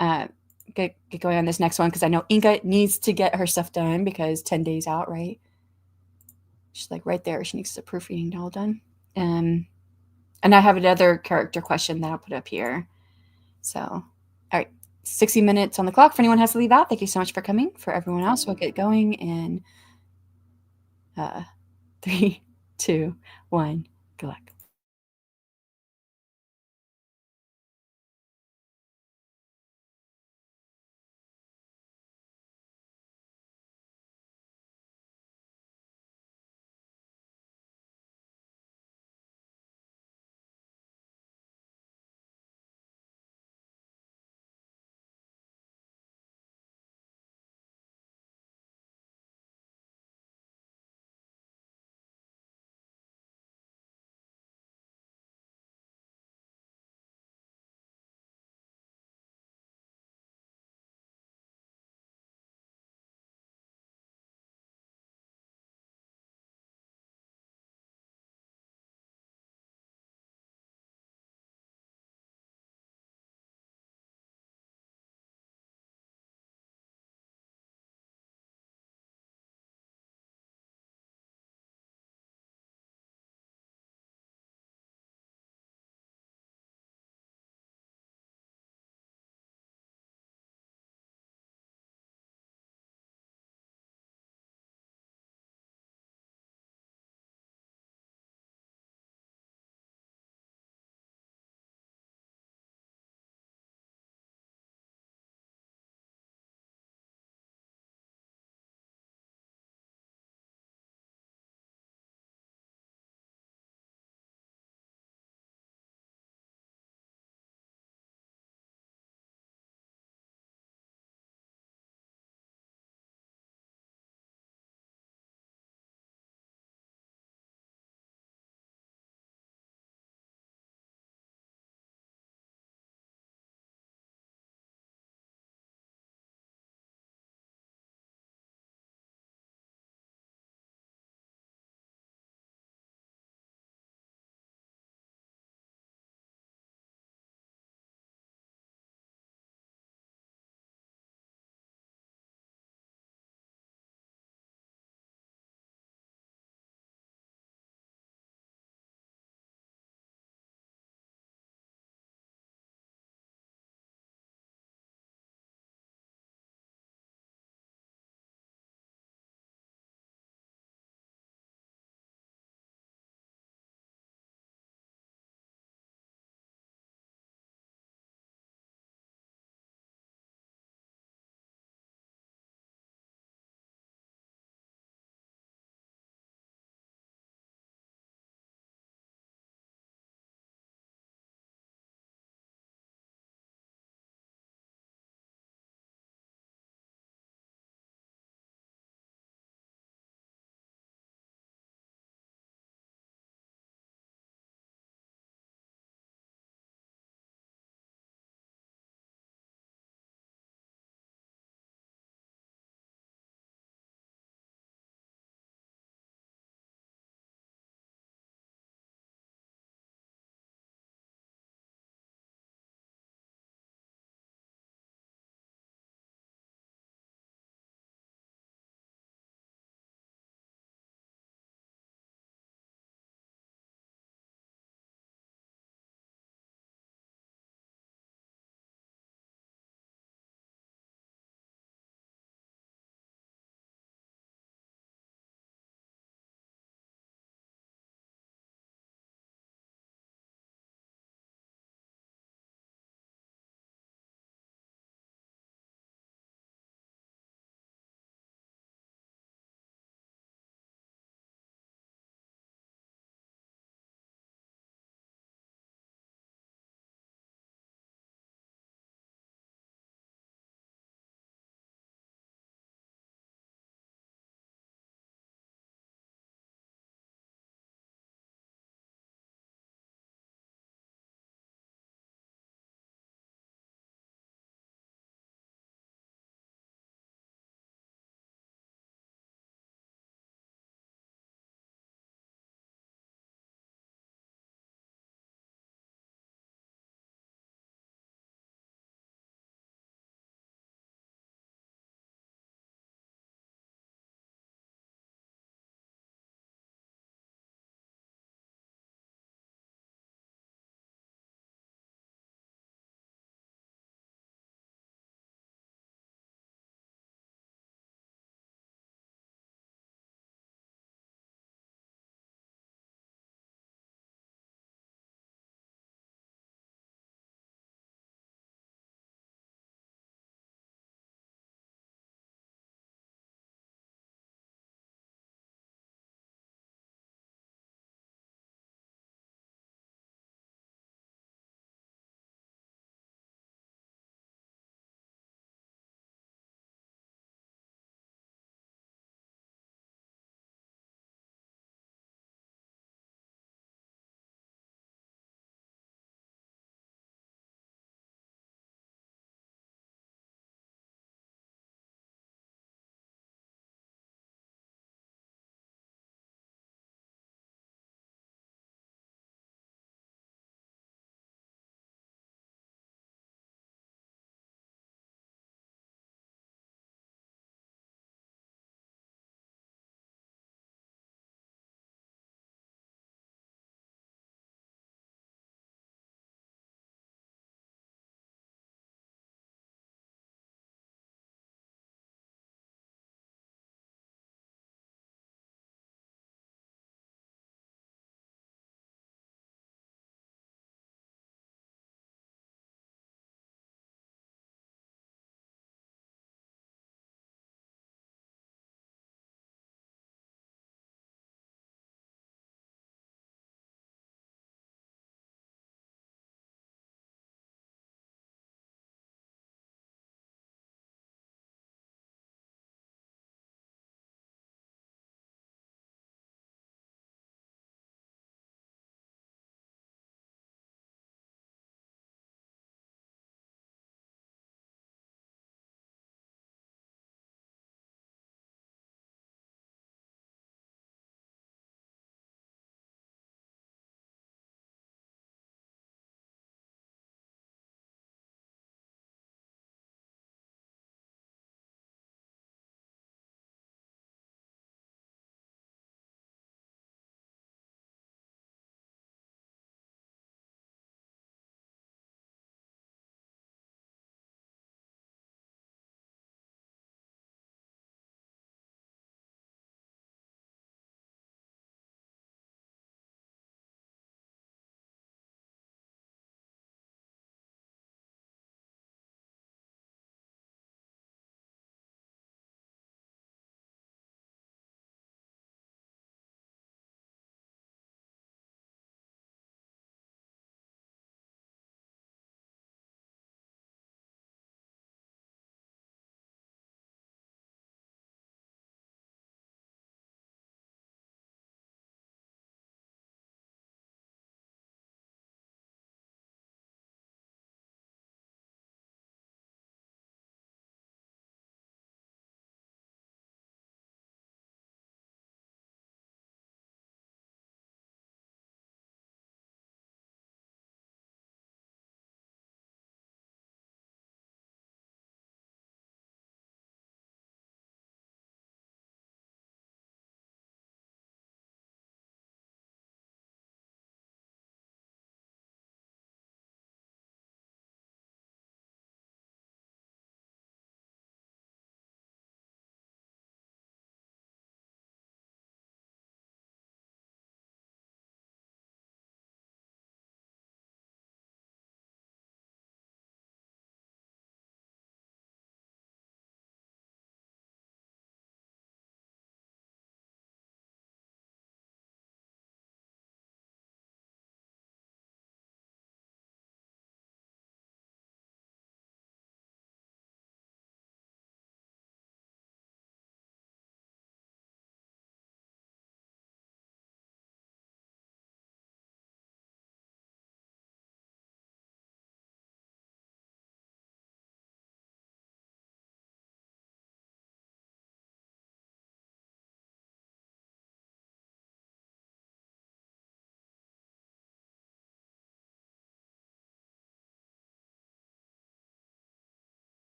[SPEAKER 1] Okay. Get going on this next one because I know Inga needs to get her stuff done because 10 days out, right? She's like right there. She needs the proofreading all done. And I have another character question that I'll put up here. So, all right, 60 minutes on the clock. For anyone who has to leave out, thank you so much for coming. For everyone else, we'll get going in 3, 2, 1. Good luck.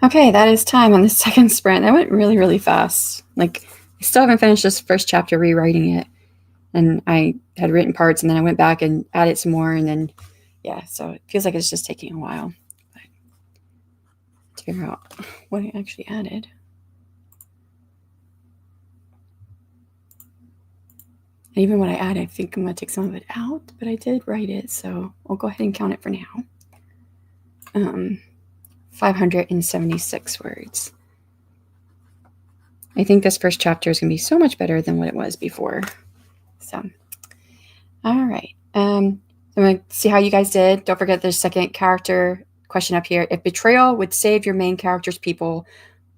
[SPEAKER 1] Okay, that is time on the second sprint. That went really, really fast. Like, I still haven't finished this first chapter rewriting it. And I had written parts, and then I went back and added some more, and then, yeah, so it feels like it's just taking a while to figure out what I actually added. And even what I added, I think I'm going to take some of it out, but I did write it, so I'll go ahead and count it for now. 576 words. I think this first chapter is going to be so much better than what it was before. So, all right. I'm going to see how you guys did. Don't forget the second character question up here. If betrayal would save your main character's people,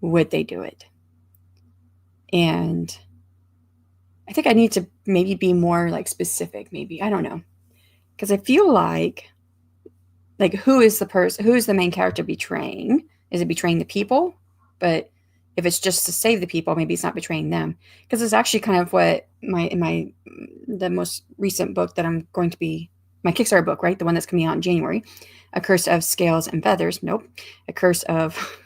[SPEAKER 1] would they do it? And I think I need to maybe be more like specific, maybe. I don't know. Because I feel like who is the main character betraying? Is it betraying the people? But if it's just to save the people, maybe it's not betraying them. Because it's actually kind of what the most recent book that I'm going to be, my Kickstarter book, right? The one that's coming out in January. A Curse of Scales and Feathers. Nope. A Curse of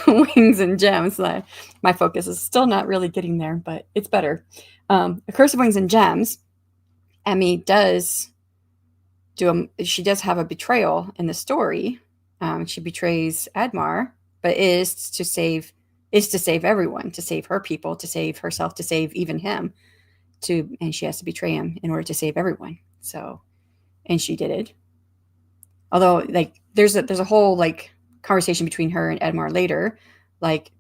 [SPEAKER 1] Wings and Gems. My focus is still not really getting there, but it's better. A Curse of Wings and Gems. Emmy does she does have a betrayal in the story. She betrays Admar, but is to save everyone, to save her people, to save herself, to save even him. And she has to betray him in order to save everyone. So, and she did it. Although, like, there's a whole like conversation between her and Admar later, like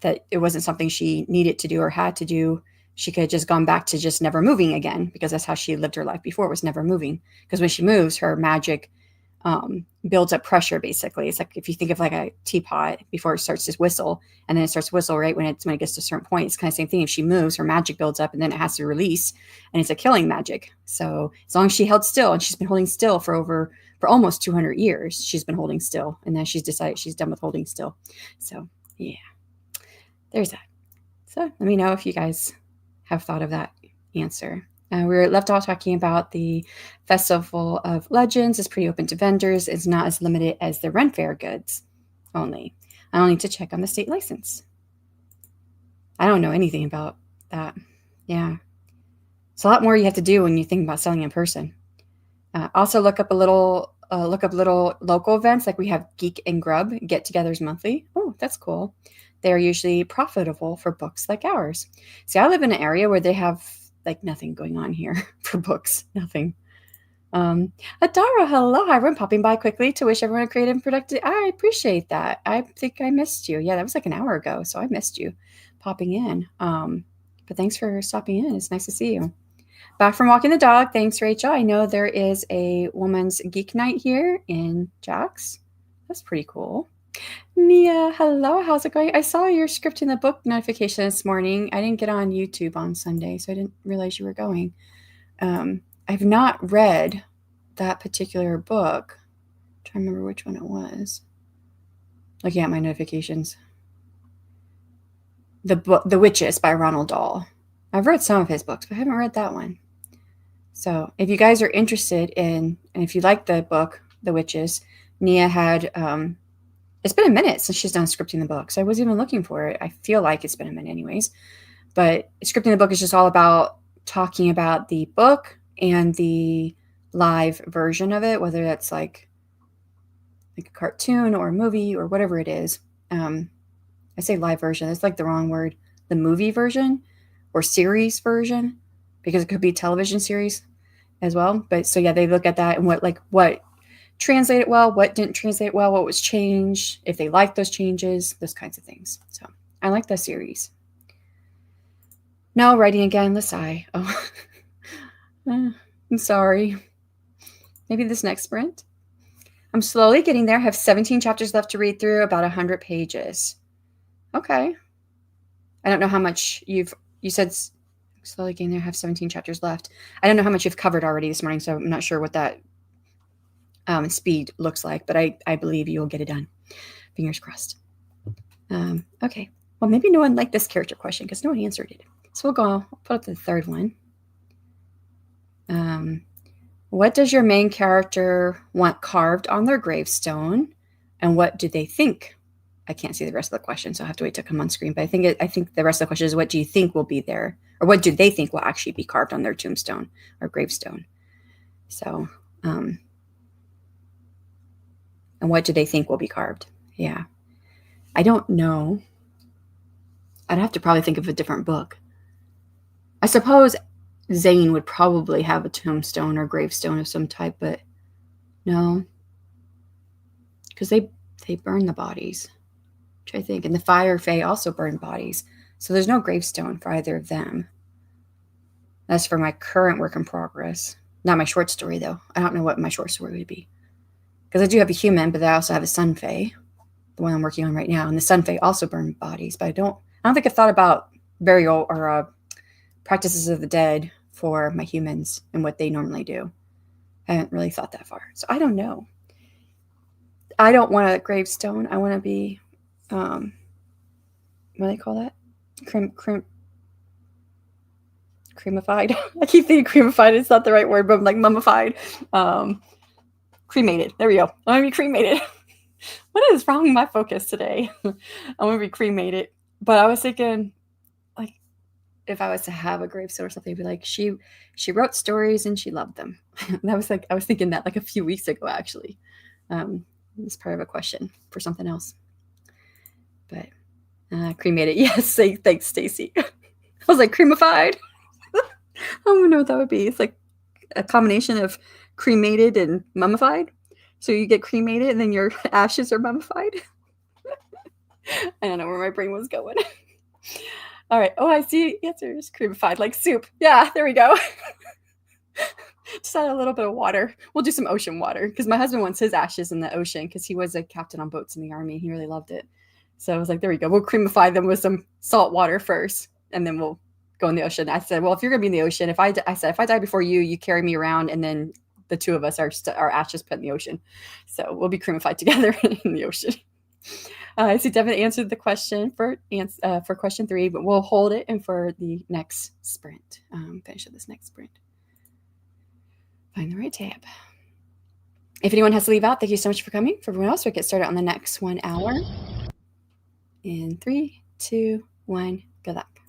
[SPEAKER 1] that it wasn't something she needed to do or had to do. She could have just gone back to just never moving again, because that's how she lived her life before, was never moving. Because when she moves, her magic builds up pressure, basically. It's like if you think of like a teapot before it starts to whistle, and then it starts to whistle right when it gets to a certain point. It's kind of the same thing. If she moves, her magic builds up, and then it has to release, and it's a killing magic. So as long as she held still, and she's been holding still for almost 200 years, she's been holding still, and then she's decided she's done with holding still. So yeah, there's that. So let me know if you guys have thought of that answer. We were left off talking about the Festival of Legends is pretty open to vendors. It's not as limited as the Ren Fair goods only. I'll need to check on the state license. I don't know anything about that. Yeah. It's a lot more you have to do when you think about selling in person. Also look up little local events, like we have Geek and Grub get-togethers monthly. Oh, that's cool. They're usually profitable for books like ours. See, I live in an area where they have like nothing going on here for books, nothing. Adara, hello. Hi, everyone, popping by quickly to wish everyone a creative and productive. I appreciate that. I think I missed you. Yeah, that was like an hour ago, so I missed you popping in. But thanks for stopping in. It's nice to see you. Back from walking the dog. Thanks, Rachel. I know there is a woman's geek night here in Jax. That's pretty cool. Nia, hello. How's it going? I saw your scripting the book notification this morning. I didn't get on YouTube on Sunday, so I didn't realize you were going. I've not read that particular book. I'm trying to remember which one it was. Looking at my notifications. The Witches by Ronald Dahl. I've read some of his books, but I haven't read that one. So if you guys are interested in, and if you like the book, The Witches, Nia had, it's been a minute since she's done scripting the book. So I wasn't even looking for it. I feel like it's been a minute anyways. But scripting the book is just all about talking about the book and the live version of it, whether that's like a cartoon or a movie or whatever it is. I say live version. It's like the wrong word. The movie version or series version, because it could be a television series as well. But so yeah, they look at that and what translated well, what didn't translate well, what was changed, if they liked those changes, those kinds of things. So I like that series. No, writing again, Lasai. Oh, I'm sorry. Maybe this next sprint. I'm slowly getting there. I have 17 chapters left to read through, about 100 pages. Okay. I don't know how much you said slowly getting there, have 17 chapters left. I don't know how much you've covered already this morning, so I'm not sure what that speed looks like, but I believe you will get it done. Fingers crossed. Okay. Well, maybe no one liked this character question because no one answered it. So I'll put up the third one. What does your main character want carved on their gravestone, and what do they think I can't see the rest of the question, so I have to wait to come on screen. But I think the rest of the question is, what do you think will be there, or what do they think will actually be carved on their tombstone or gravestone? So, and what do they think will be carved? Yeah, I don't know. I'd have to probably think of a different book. I suppose Zane would probably have a tombstone or gravestone of some type, but no, because they burn the bodies, which I think, and the Fire Fae also burn bodies, so there's no gravestone for either of them. That's for my current work in progress. Not my short story though. I don't know what my short story would be, because I do have a human, but I also have a Sun Fae, the one I'm working on right now, and the Sun Fae also burn bodies. But I don't think I've thought about burial or practices of the dead for my humans and what they normally do. I haven't really thought that far, so I don't know. I don't want a gravestone. I want to be, what do they call that? Creamified. I keep thinking creamified. It's not the right word, but I'm like mummified. Cremated. There we go. I want to be cremated. What is wrong with my focus today? I want to be cremated. But I was thinking, like, if I was to have a gravestone or something, it'd be like she wrote stories and she loved them. And I was thinking that like a few weeks ago, actually. It's part of a question for something else. But cremated, yes. Thanks, Stacy. I was like creamified. I don't know what that would be. It's like a combination of cremated and mummified. So you get cremated and then your ashes are mummified. I don't know where my brain was going. All right. Oh, I see answers. Creamified, like soup. Yeah, there we go. Just add a little bit of water. We'll do some ocean water because my husband wants his ashes in the ocean because he was a captain on boats in the Army. He really loved it. So I was like, there we go. We'll creamify them with some salt water first, and then we'll go in the ocean. I said, well, if you're going to be in the ocean, if I die before you, you carry me around, and then the two of us are our ashes put in the ocean. So we'll be creamified together in the ocean. I see Devin answered the question for question 3, but we'll hold it and for the next sprint. Finish up this next sprint. Find the right tab. If anyone has to leave out, thank you so much for coming. For everyone else, we'll get started on the next 1 hour. In 3, 2, 1, good luck.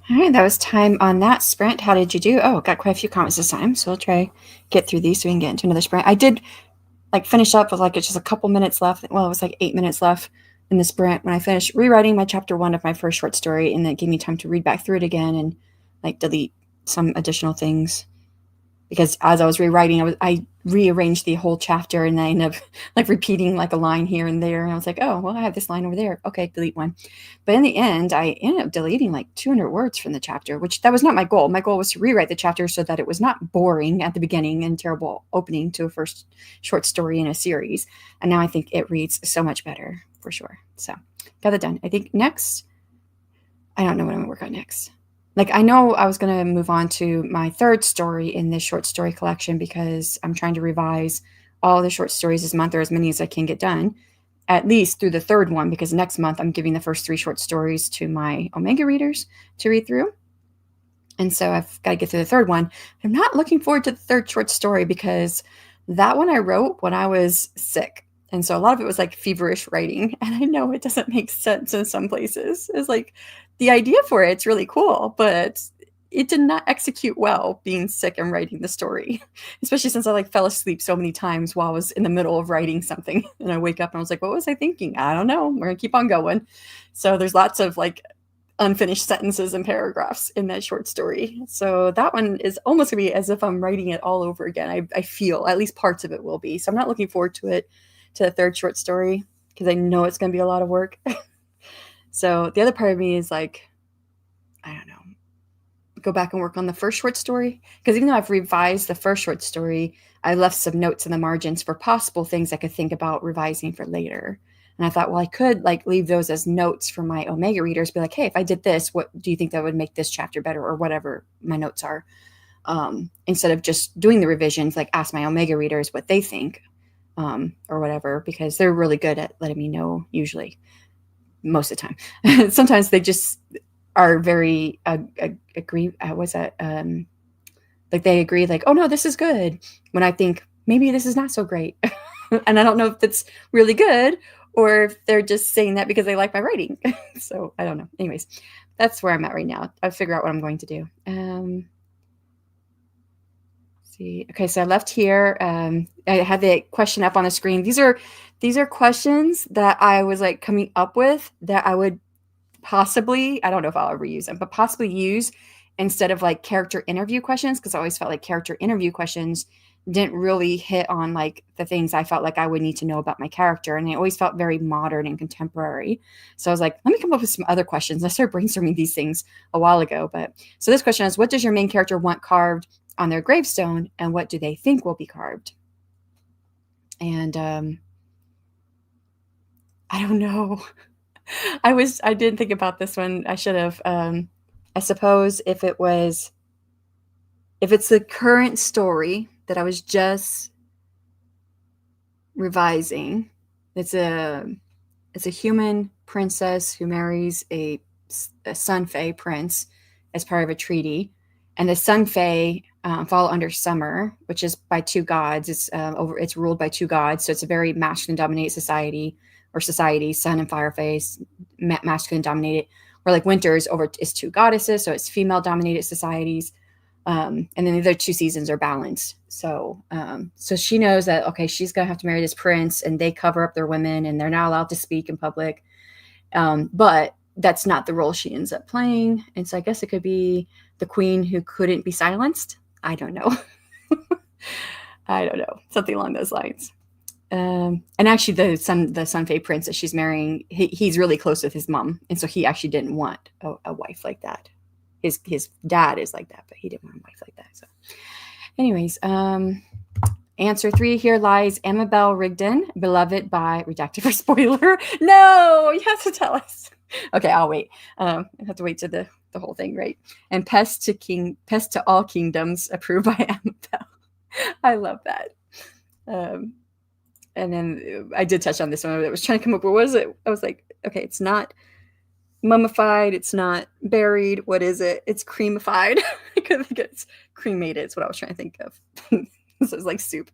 [SPEAKER 1] All right, that was time on that sprint. How did you do? Oh, got quite a few comments this time, so we'll try get through these so we can get into another sprint. I did like finish up with like it's just a couple minutes left. Well, it was like 8 minutes left in the sprint when I finished rewriting my chapter 1 of my first short story, and then it gave me time to read back through it again and like delete some additional things. Because as I was rewriting, I rearranged the whole chapter, and I ended up like repeating like a line here and there. And I was like, oh, well, I have this line over there. Okay, delete one. But in the end, I ended up deleting like 200 words from the chapter, which that was not my goal. My goal was to rewrite the chapter so that it was not boring at the beginning and terrible opening to a first short story in a series. And now I think it reads so much better for sure. So got that done. I think next, I don't know what I'm gonna work on next. Like, I know I was going to move on to my third story in this short story collection because I'm trying to revise all the short stories this month, or as many as I can get done, at least through the third one, because next month I'm giving the first 3 short stories to my Omega readers to read through. And so I've got to get through the third one. I'm not looking forward to the third short story because that one I wrote when I was sick. And so a lot of it was like feverish writing. And I know it doesn't make sense in some places. It's like the idea for it's really cool, but it did not execute well being sick and writing the story, especially since I like fell asleep so many times while I was in the middle of writing something. And I wake up and I was like, what was I thinking? I don't know. We're going to keep on going. So there's lots of like unfinished sentences and paragraphs in that short story. So that one is almost gonna be as if I'm writing it all over again. I feel at least parts of it will be. So I'm not looking forward to it, to the third short story, because I know it's gonna be a lot of work. So the other part of me is like, I don't know, go back and work on the first short story. Because even though I've revised the first short story, I left some notes in the margins for possible things I could think about revising for later. And I thought, well, I could like leave those as notes for my Omega readers, be like, hey, if I did this, what do you think that would make this chapter better, or whatever my notes are, instead of just doing the revisions, like ask my Omega readers what they think, or whatever, because they're really good at letting me know usually, most of the time. Sometimes they just are very agree. Was that like they agree, like, oh no, this is good, when I think maybe this is not so great. And I don't know if that's really good or if they're just saying that because they like my writing. So I don't know. Anyways, that's where I'm at right now. I'll figure out what I'm going to do. See. Okay, so I left here. I had the question up on the screen. These are questions that I was like coming up with that I would possibly, I don't know if I'll ever use them, but possibly use instead of like character interview questions, because I always felt like character interview questions didn't really hit on like the things I felt like I would need to know about my character. And it always felt very modern and contemporary. So I was like, let me come up with some other questions. I started brainstorming these things a while ago. But so this question is, what does your main character want carved on their gravestone, and what do they think will be carved? And I don't know. I didn't think about this one. I should have. I suppose if it's the current story that I was just revising, it's a human princess who marries a Sun Fae prince as part of a treaty, and the Sun Fae fall under Summer, which is by 2 gods. It's ruled by 2 gods, so it's a very masculine dominated society, Sun and Fire Fae, masculine dominated. Where like Winter is 2 goddesses, so it's female dominated societies. And then the other 2 seasons are balanced. So she knows that, okay, she's going to have to marry this prince, and they cover up their women and they're not allowed to speak in public. But that's not the role she ends up playing. And so I guess it could be the queen who couldn't be silenced. I don't know. I don't know. Something along those lines. And actually the Sun Fae prince that she's marrying, he's really close with his mom. And so he actually didn't want a wife like that. His dad is like that, but he didn't want a wife like that. So anyways, answer 3 here lies Amabel Rigdon, beloved by, redacted for spoiler. No, you have to tell us. Okay, I'll wait. I have to wait to the whole thing, right? And pest to all kingdoms, approved by Amabel. I love that. And then I did touch on this one. I was trying to come up with, what is it? I was like, okay, it's not mummified, it's not buried. What is it? It's creamified. I couldn't think it's cremated. It's what I was trying to think of. So it's like soup.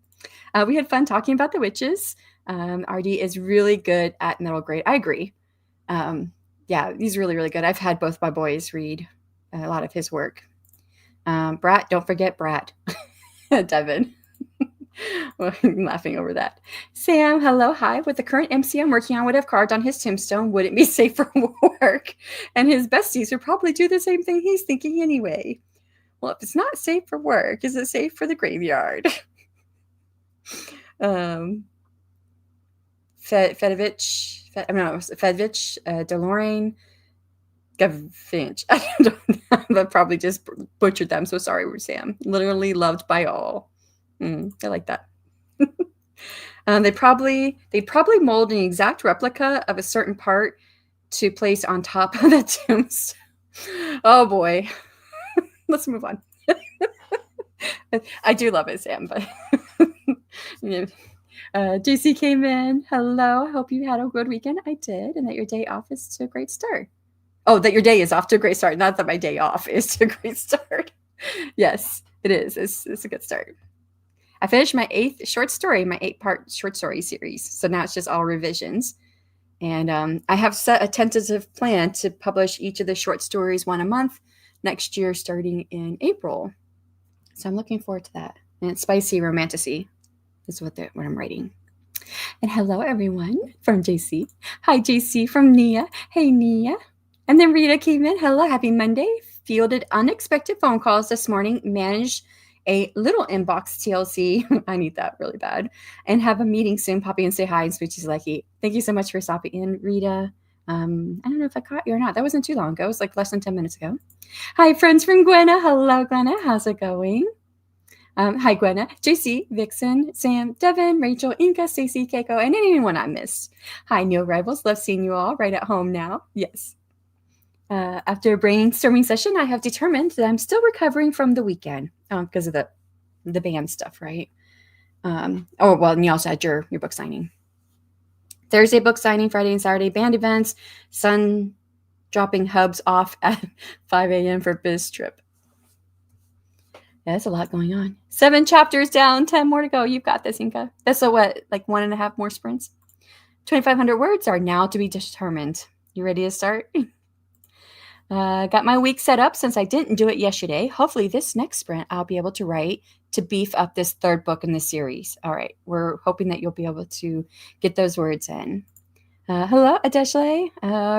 [SPEAKER 1] We had fun talking about the witches. RD is really good at middle grade. I agree. Yeah, he's really, really good. I've had both my boys read a lot of his work. Brat, don't forget Brat. Devin. I'm laughing over that. Sam, hello, hi. With the current MC I'm working on would have carved on his tombstone, would it be safe for work? And his besties would probably do the same thing he's thinking anyway. Well, if it's not safe for work, is it safe for the graveyard? Fedovich, DeLorean, Gavinch. I don't know. I probably just butchered them. So sorry, Sam. Literally loved by all. I like that. They'd probably mold an exact replica of a certain part to place on top of the tombstone. Oh boy. Let's move on. I do love it, Sam, but JC came in. Hello. I hope you had a good weekend. I did, and that your day off is to a great start. Oh, that your day is off to a great start. Not that my day off is to a great start. Yes, it is. It's a good start. I finished my 8th short story, my 8-part short story series. So now it's just all revisions. And I have set a tentative plan to publish each of the short stories one a month next year, starting in April. So I'm looking forward to that. And it's spicy romantasy is what I'm writing. And hello, everyone, from JC. Hi, JC, from Nia. Hey, Nia. And then Rita came in. Hello, happy Monday. Fielded unexpected phone calls this morning. Managed a little inbox TLC. I need that really bad. And have a meeting soon. Pop in and say hi and speak to you, Lucky. Thank you so much for stopping in, Rita. I don't know if I caught you or not. That wasn't too long ago. It was like less than 10 minutes ago. Hi, friends from Gwenna. Hello, Gwenna. How's it going? Hi, Gwenna, JC, Vixen, Sam, Devin, Rachel, Inka, Stacy, Keiko, and anyone I missed. Hi, new arrivals. Love seeing you all right at home now. Yes. After a brainstorming session, I have determined that I'm still recovering from the weekend because of the band stuff, right? And you also had your book signing. Thursday book signing, Friday and Saturday band events, sun dropping hubs off at 5 a.m. for biz trip. Yeah, that's a lot going on. 7 chapters down, 10 more to go. You've got this, Inka. That's like 1.5 more sprints. 2,500 words are now to be determined. You ready to start? Got my week set up since I didn't do it yesterday. Hopefully this next sprint I'll be able to write to beef up this 3rd book in this series. All right. We're hoping that you'll be able to get those words in. Hello, Adeshle.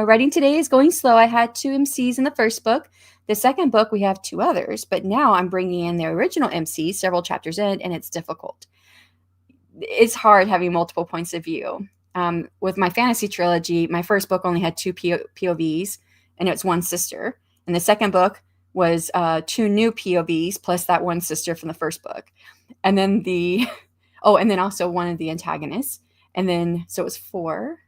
[SPEAKER 1] Writing today is going slow. I had 2 MCs in the first book. The second book, we have 2 others, but now I'm bringing in the original MC several chapters in, and it's difficult. It's hard having multiple points of view. With my fantasy trilogy, my first book only had 2 POVs, and it's one sister. And the second book was 2 new POVs plus that one sister from the first book. And then and then also one of the antagonists. And then, so it was 4.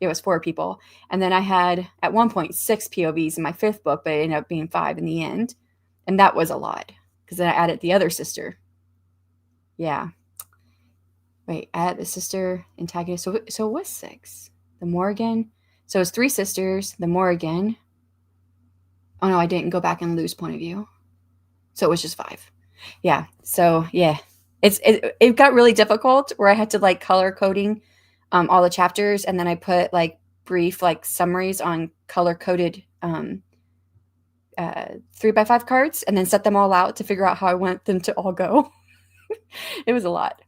[SPEAKER 1] It was 4 people. And then I had, at one point, 6 POVs in my 5th book, but it ended up being 5 in the end. And that was a lot, because then I added the other sister. Yeah. Wait, I had the sister antagonist. So it was 6. The Morrigan. So it was 3 sisters, the Morrigan. Oh, no, I didn't go back and lose point of view. So it was just 5. Yeah. So, yeah. It got really difficult where I had to, color coding all the chapters, and then I put brief summaries on color-coded 3x5 cards, and then set them all out to figure out how I want them to all go. It was a lot.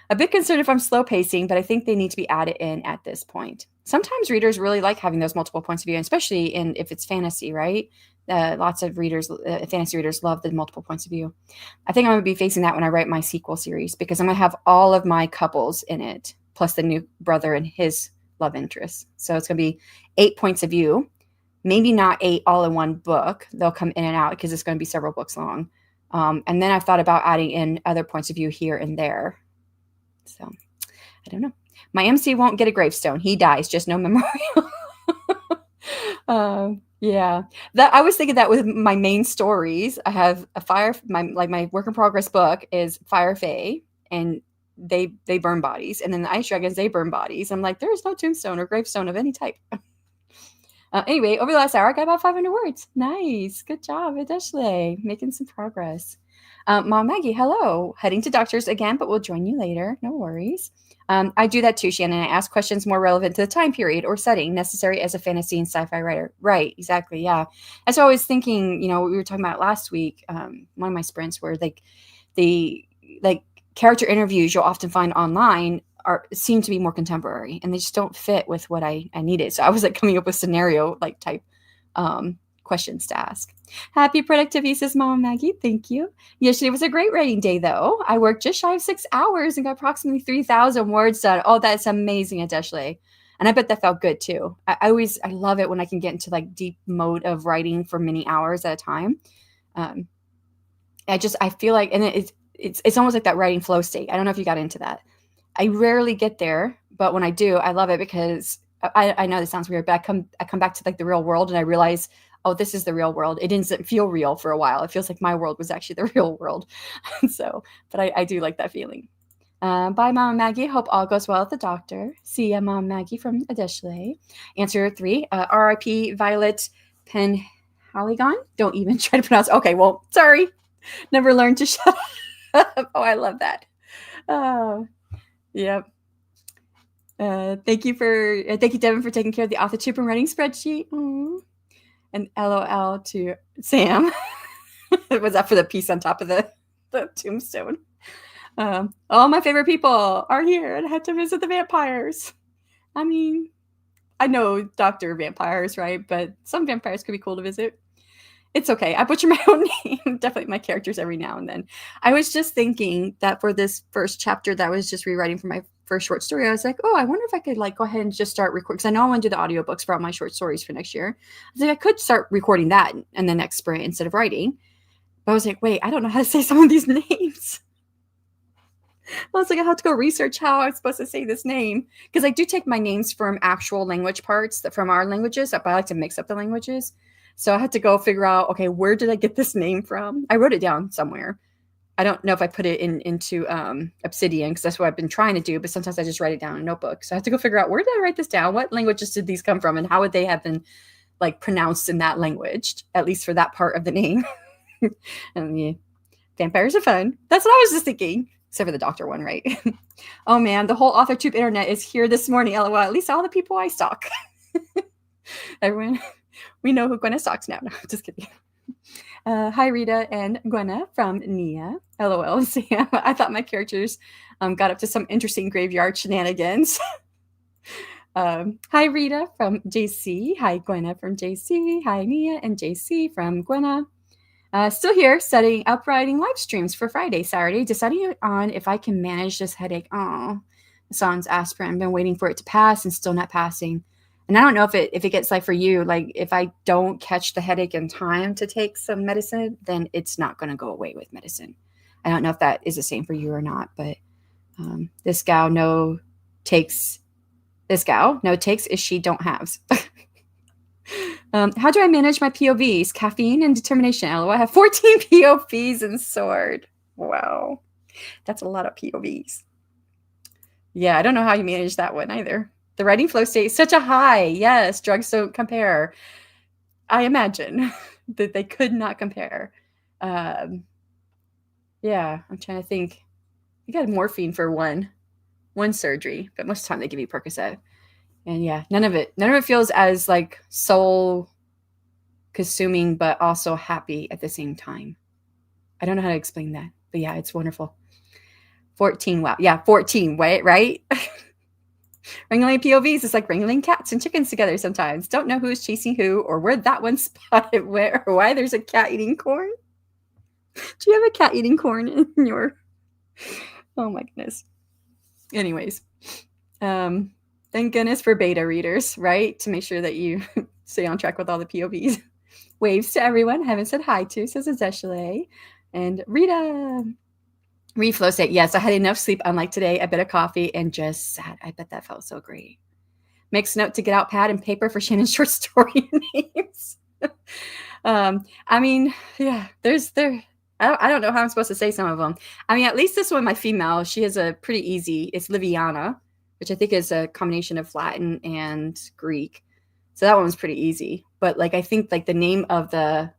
[SPEAKER 1] A bit concerned if I'm slow pacing, but I think they need to be added in at this point. Sometimes readers really like having those multiple points of view, especially if it's fantasy, right? Lots of readers, fantasy readers, love the multiple points of view. I think I'm going to be facing that when I write my sequel series, because I'm going to have all of my couples in it, plus the new brother and his love interest. So it's going to be 8 points of view, maybe not 8 all in one book. They'll come in and out because it's going to be several books long. And then I've thought about adding in other points of view here and there. So I don't know. My MC won't get a gravestone. He dies, just no memorial. Yeah, that I was thinking that with my main stories. I have my work in progress book is Fire Fae, and they burn bodies, and then the Ice Dragons, they burn bodies. I'm like, there's no tombstone or gravestone of any type. Anyway, over the last hour, I got about 500 words. Nice, good job, Adeshle, making some progress. Mom Maggie, hello. Heading to doctors again, but we'll join you later. No worries. I do that too, Shannon. I ask questions more relevant to the time period or setting necessary as a fantasy and sci-fi writer. Right, exactly, yeah. That's what I was thinking, what we were talking about last week, one of my sprints, where the character interviews you'll often find online seem to be more contemporary, and they just don't fit with what I needed. So I was coming up with scenario type questions to ask. Happy productivity, says Mama Maggie. Thank you. Yesterday was a great writing day, though. I worked just shy of 6 hours and got approximately 3,000 words done. Oh, that's amazing, Adeshle. And I bet that felt good too. I love it when I can get into deep mode of writing for many hours at a time. I feel like, and it's almost like that writing flow state. I don't know if you got into that. I rarely get there, but when I do, I love it because I know this sounds weird, but I come back to the real world and I realize, oh, this is the real world. It didn't feel real for a while. It feels like my world was actually the real world. But I do like that feeling. Bye, Mama Maggie. Hope all goes well at the doctor. See ya, Mama Maggie from Adeshle. Answer 3. R.I.P. Violet Penhaligon. Don't even try to pronounce. Okay, well, sorry. Never learned to shut up. Oh, I love that. Yep. Thank you, Devin, for taking care of the author tube and writing spreadsheet. Aww. And LOL to Sam. Was that for the piece on top of the tombstone? All my favorite people are here and I had to visit the vampires. I mean, I know Dr. Vampires, right? But some vampires could be cool to visit. It's okay. I butcher my own name. Definitely my characters every now and then. I was just thinking that for this first chapter that I was just rewriting for my first short story, I was like, oh, I wonder if I could go ahead and just start recording, because I know I want to do the audiobooks for all my short stories for next year. I was like, I could start recording that in the next sprint instead of writing. But I was like, wait, I don't know how to say some of these names. I was like, I have to go research how I'm supposed to say this name, because I do take my names from actual language parts from our languages, but I like to mix up the languages. So I had to go figure out, okay, where did I get this name from? I wrote it down somewhere. I don't know if I put it into Obsidian, because that's what I've been trying to do, but sometimes I just write it down in a notebook. So I have to go figure out, where did I write this down? What languages did these come from? And how would they have been pronounced in that language, at least for that part of the name? And yeah, vampires are fun. That's what I was just thinking, except for the doctor one, right? Oh man, the whole author tube internet is here this morning, LOL. At least all the people I stalk. Everyone, we know who Gwenna stalks now. No, just kidding. Hi, Rita and Gwenna from Nia. LOL. Sam. I thought my characters got up to some interesting graveyard shenanigans. Hi, Rita from JC. Hi, Gwenna from JC. Hi, Nia and JC from Gwenna. Still here, setting up writing live streams for Friday, Saturday, deciding on if I can manage this headache. Oh, sans aspirin. I've been waiting for it to pass and still not passing. And I don't know if it gets for you, if I don't catch the headache in time to take some medicine, then it's not going to go away with medicine. I don't know if that is the same for you or not, but this gal no takes is she don't haves. How do I manage my POVs? Caffeine and determination. LOL. I have 14 POVs in Sword. Wow. That's a lot of POVs. Yeah, I don't know how you manage that one either. The writing flow state is such a high. Yes, drugs don't compare. I imagine that they could not compare. Yeah, I'm trying to think. You got morphine for one surgery, but most of the time they give you Percocet. And yeah, none of it feels as soul consuming, but also happy at the same time. I don't know how to explain that, but yeah, it's wonderful. 14. Wow. Yeah. 14. Right? Wrangling POVs is like wrangling cats and chickens together sometimes. Don't know who's chasing who or where that one spotted where or why there's a cat eating corn. Do you have a cat eating corn in your... Oh my goodness. Anyways. Thank goodness for beta readers, right? To make sure that you stay on track with all the POVs. Waves to everyone. Haven't said hi to, says Azeshale. And Rita. Reflow state. Yes, I had enough sleep, unlike today. A bit of coffee and just sat. I bet that felt so great. Makes note to get out pad and paper for Shannon's short story names. I mean, yeah, I don't know how I'm supposed to say some of them. I mean, at least this one, my female, she has a pretty easy, it's Liviana, which I think is a combination of Latin and Greek. So that one was pretty easy. But I think the name of the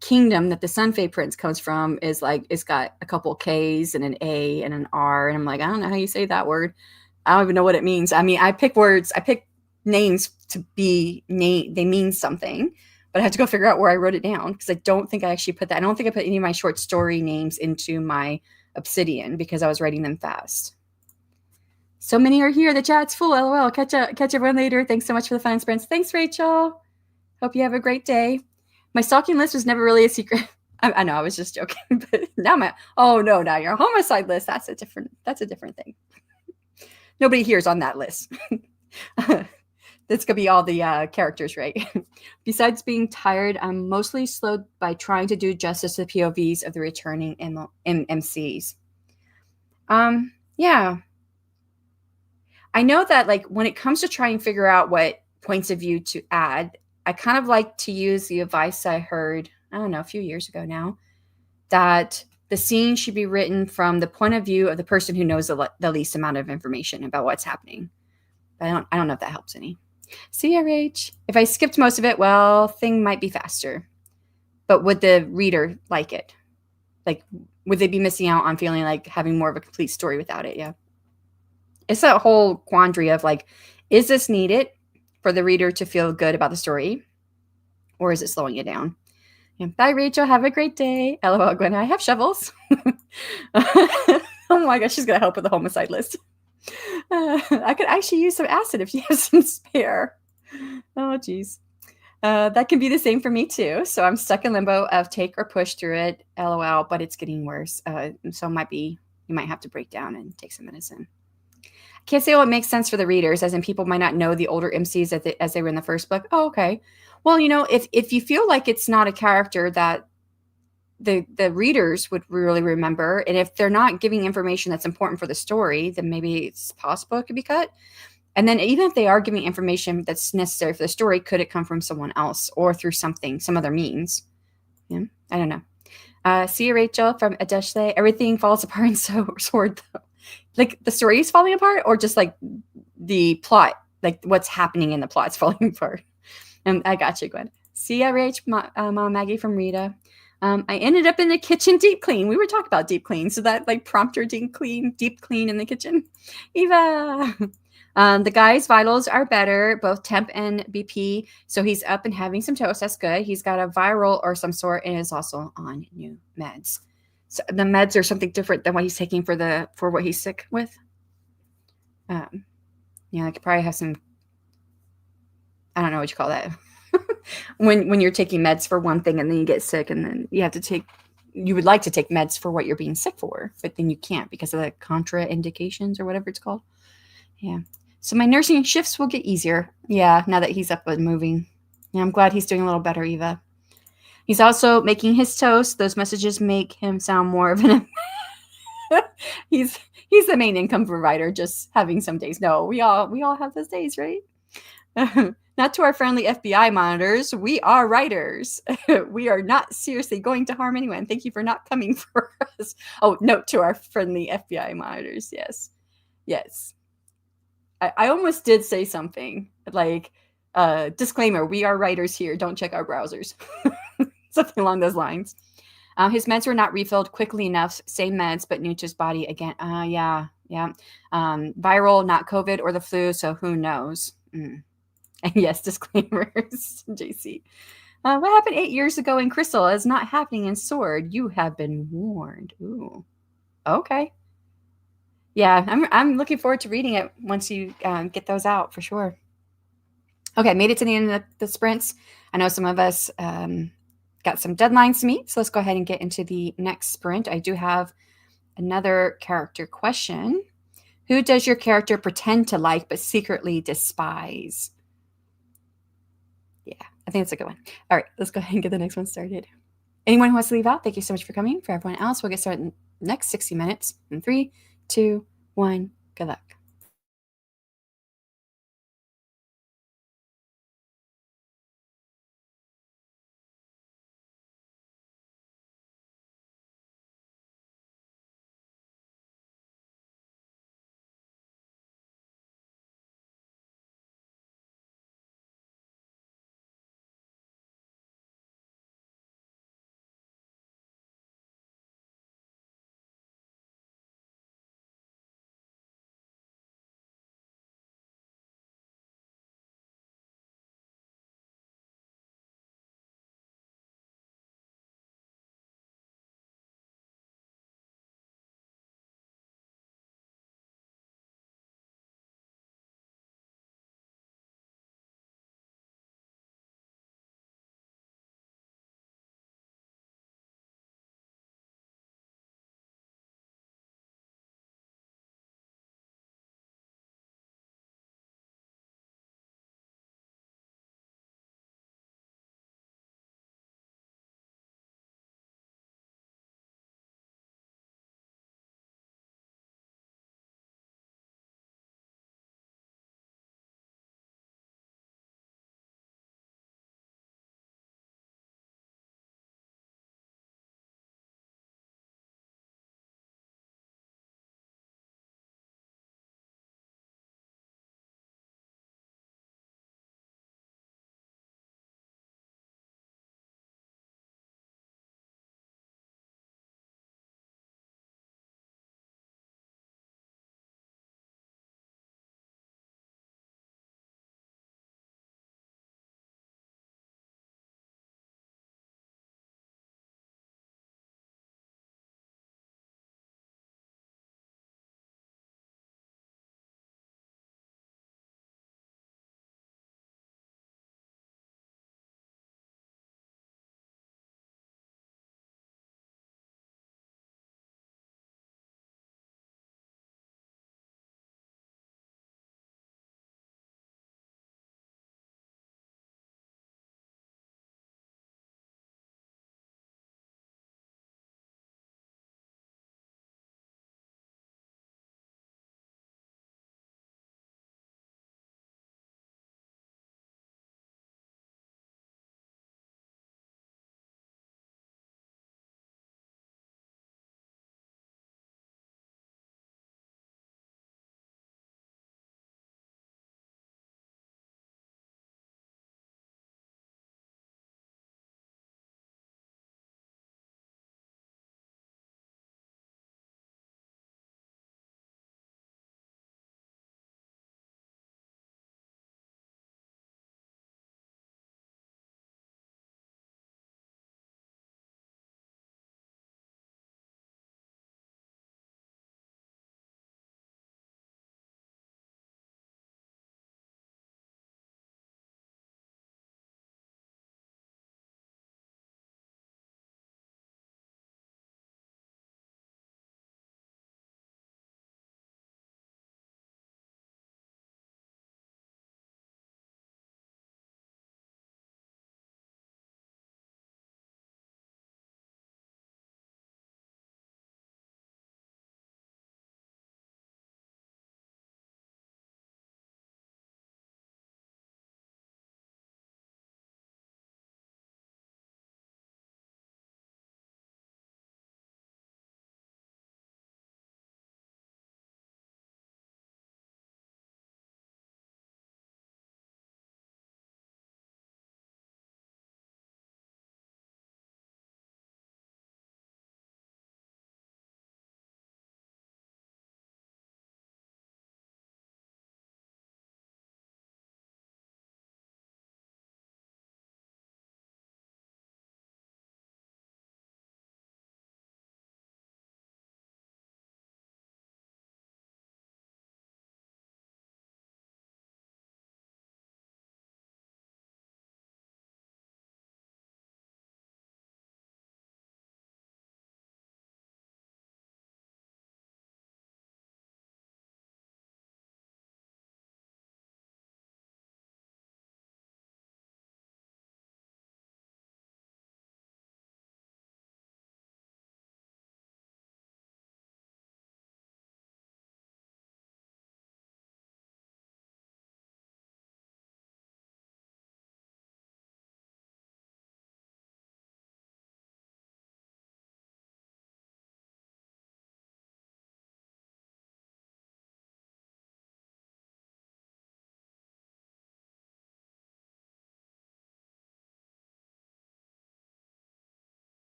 [SPEAKER 1] kingdom that the Sunfei Prince comes from is like, it's got a couple K's and an A and an R. And I'm like, I don't know how you say that word. I don't even know what it means. I mean, I pick names to be they mean something, but I have to go figure out where I wrote it down because I don't think I actually put that. I don't think I put any of my short story names into my Obsidian because I was writing them fast. So many are here. The chat's full. LOL. Catch everyone later. Thanks so much for the fun sprints. Thanks, Rachel. Hope you have a great day. My stalking list was never really a secret. I know, I was just joking, but now now your homicide list. That's a different thing. Nobody here's on that list. That's gonna be all the characters, right? Besides being tired, I'm mostly slowed by trying to do justice to the POVs of the returning MCs. Yeah. I know that like when it comes to trying to figure out what points of view to add, I kind of like to use the advice I heard, I don't know, a few years ago now, that the scene should be written from the point of view of the person who knows the least amount of information about what's happening. But I don't know if that helps any. CRH. If I skipped most of it, well, thing might be faster. But would the reader like it? Like, would they be missing out on feeling like having more of a complete story without it? Yeah. It's that whole quandary of like, is this needed for the reader to feel good about the story? Or is it slowing it down? Yeah. Bye, Rachel. Have a great day. LOL, Gwen. I have shovels. Oh my gosh, she's going to help with the homicide list. I could actually use some acid if you have some spare. Oh, geez. That can be the same for me too. So I'm stuck in limbo of take or push through it. LOL, but it's getting worse. So you might have to break down and take some medicine. Can't say what makes sense for the readers, as in people might not know the older MCs as they were in the first book. Oh, okay. Well, if you feel like it's not a character that the readers would really remember, and if they're not giving information that's important for the story, then maybe it's possible it could be cut. And then even if they are giving information that's necessary for the story, could it come from someone else or through some other means? Yeah, I don't know. See you, Rachel from Adeshle. Everything falls apart in Sword, though. Like the story is falling apart, or just like the plot, like what's happening in the plot is falling apart. I got you, Gwen. See ya, Rach, Mom Maggie from Rita. I ended up in the kitchen deep clean. We were talking about deep clean, so that like prompter deep clean in the kitchen. Eva. The guy's vitals are better, both temp and BP. So he's up and having some toast. That's good. He's got a viral or some sort and is also on new meds. So the meds are something different than what he's taking for what he's sick with. I could probably have some, I don't know what you call that. when you're taking meds for one thing and then you get sick and then you would like to take meds for what you're being sick for, but then you can't because of the contraindications or whatever it's called. Yeah. So my nursing shifts will get easier. Yeah, now that he's up and moving. Yeah, I'm glad he's doing a little better, Eva. He's also making his toast. Those messages make him sound more of an he's the main income provider, just having some days. No, we all have those days, right? Not to our friendly FBI monitors. We are writers. We are not seriously going to harm anyone. Thank you for not coming for us. Oh, note to our friendly FBI monitors. Yes. Yes. I almost did say something like, disclaimer, we are writers here. Don't check our browsers. Something along those lines. His meds were not refilled quickly enough. Same meds, but new to his body again. Yeah. Viral, not COVID or the flu, so who knows? And yes, disclaimers, JC. What happened 8 years ago in Crystal is not happening in Sword. You have been warned. Ooh. Okay. Yeah, I'm looking forward to reading it once you get those out for sure. Okay, made it to the end of the sprints. I know some of us got some deadlines to meet, so let's go ahead and get into the next sprint. I do have another character question. Who does your character pretend to like but secretly despise? Yeah, I think that's a good one. All right, let's go ahead and get the next one started. Anyone who wants to leave out, thank you so much for coming. For everyone else, we'll get started in the next 60 minutes in 3, 2, 1. Good luck.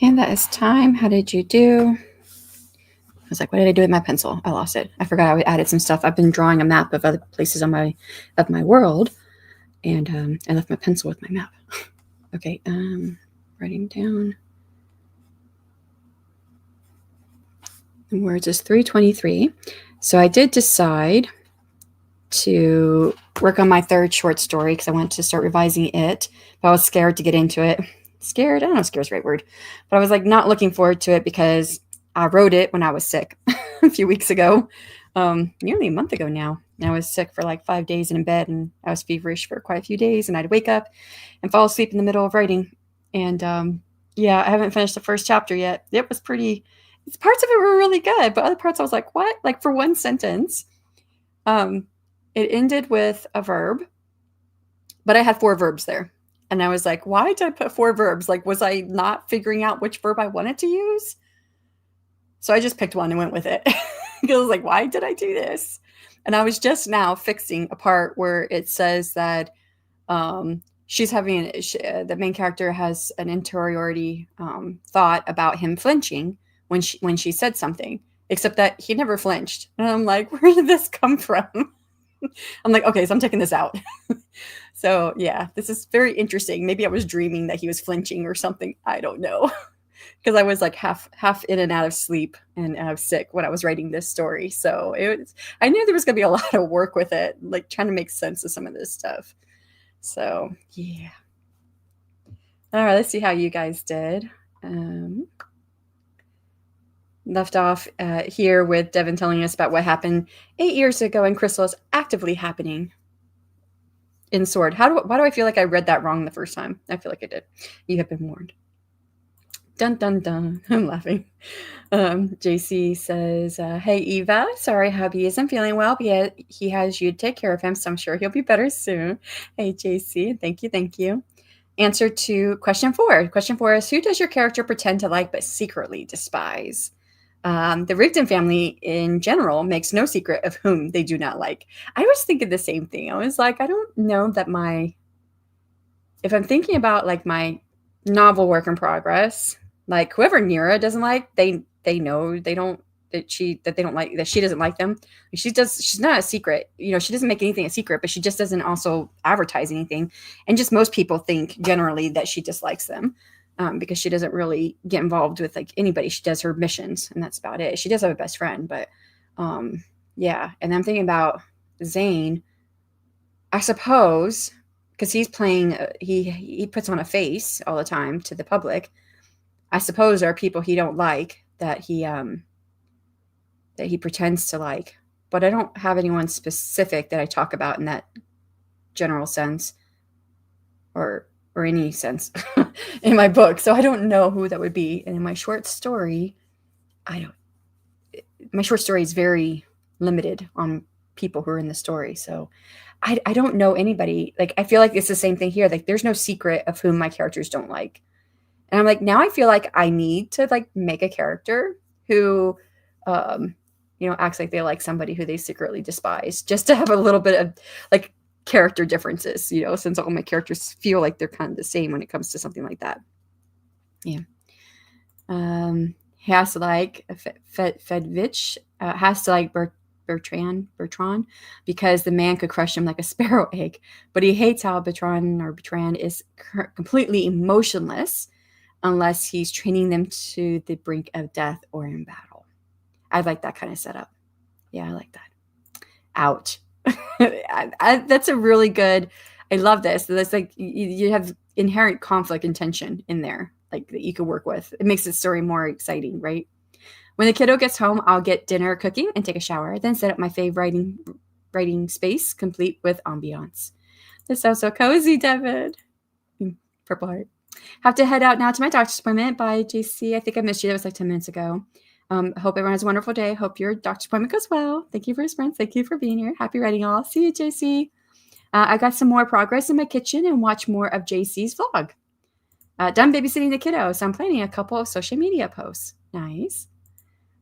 [SPEAKER 1] And that is time. How did you do? I was like, what did I do with my pencil? I lost it. I forgot I added some stuff. I've been drawing a map of other places of my world, and I left my pencil with my map. Okay, writing down. The words is 323. So I did decide to work on my third short story because I wanted to start revising it, but I was scared to get into it. Scared? I don't know if scared is the right word, but I was like not looking forward to it because I wrote it when I was sick a few weeks ago, nearly a month ago now. And I was sick for like 5 days in bed, and I was feverish for quite a few days, and I'd wake up and fall asleep in the middle of writing. And yeah, I haven't finished the first chapter yet. It was pretty, parts of it were really good, but other parts I was like, what? Like for one sentence, it ended with a verb, but I had 4 verbs there. And I was like, why did I put 4 verbs? Like, was I not figuring out which verb I wanted to use? So I just picked one and went with it. Because I was like, why did I do this? And I was just now fixing a part where it says that she's having, the main character has an interiority thought about him flinching when she said something, except that he never flinched. And I'm like, where did this come from? I'm like, okay, so I'm taking this out. So yeah, this is very interesting. Maybe I was dreaming that he was flinching or something. I don't know. Because I was like half in and out of sleep and I was sick when I was writing this story. So I knew there was going to be a lot of work with it, like trying to make sense of some of this stuff. So yeah. All right, let's see how you guys did. Left off here with Devin telling us about what happened 8 years ago and Crystal is actively happening in Sword. Why do I feel like I read that wrong the first time? I feel like I did. You have been warned. Dun, dun, dun. I'm laughing. JC says, hey, Eva, sorry hubby isn't feeling well, but he has you to take care of him, so I'm sure he'll be better soon. Hey, JC, thank you. Answer to question 4. Question 4 is, who does your character pretend to like but secretly despise? The Rigdon family in general makes no secret of whom they do not like. I was thinking the same thing. I was like, I don't know that if I'm thinking about like my novel work in progress, like whoever Nira doesn't like, they know they don't, that they don't like, that she doesn't like them. She's not a secret, she doesn't make anything a secret, but she just doesn't also advertise anything. And just most people think generally that she dislikes them. Because she doesn't really get involved with like anybody. She does her missions and that's about it. She does have a best friend, but yeah. And I'm thinking about Zane, I suppose, because he's playing, he puts on a face all the time to the public. I suppose there are people he don't like that he pretends to like, but I don't have anyone specific that I talk about in that general sense or any sense in my book. So I don't know who that would be. And in my short story, my short story is very limited on people who are in the story. So I don't know anybody. Like, I feel like it's the same thing here. Like, there's no secret of whom my characters don't like. And I'm like, now I feel like I need to like make a character who, acts like they like somebody who they secretly despise, just to have a little bit of like character differences, since all my characters feel like they're kind of the same when it comes to something like that. Yeah. Has to like Fedvich, has to like Bertrand, because the man could crush him like a sparrow egg, but he hates how Bertrand is completely emotionless unless he's training them to the brink of death or in battle. I like that kind of setup. Yeah, I like that. Ouch. That's a really good, I love this. That's like, you have inherent conflict and tension in there, like that you could work with. It makes the story more exciting, right? When the kiddo gets home, I'll get dinner cooking and take a shower, then set up my fave writing space, complete with ambiance. This sounds so cozy, Devin. Purple heart. Have to head out now to my doctor's appointment. Bye, JC. I think I missed you. That was like 10 minutes ago. Hope everyone has a wonderful day. Hope your doctor's appointment goes well. Thank you for your sprints. Thank you for being here. Happy writing all. See you, JC. I got some more progress in my kitchen and watch more of JC's vlog. Done babysitting the kiddo, so I'm planning a couple of social media posts. Nice.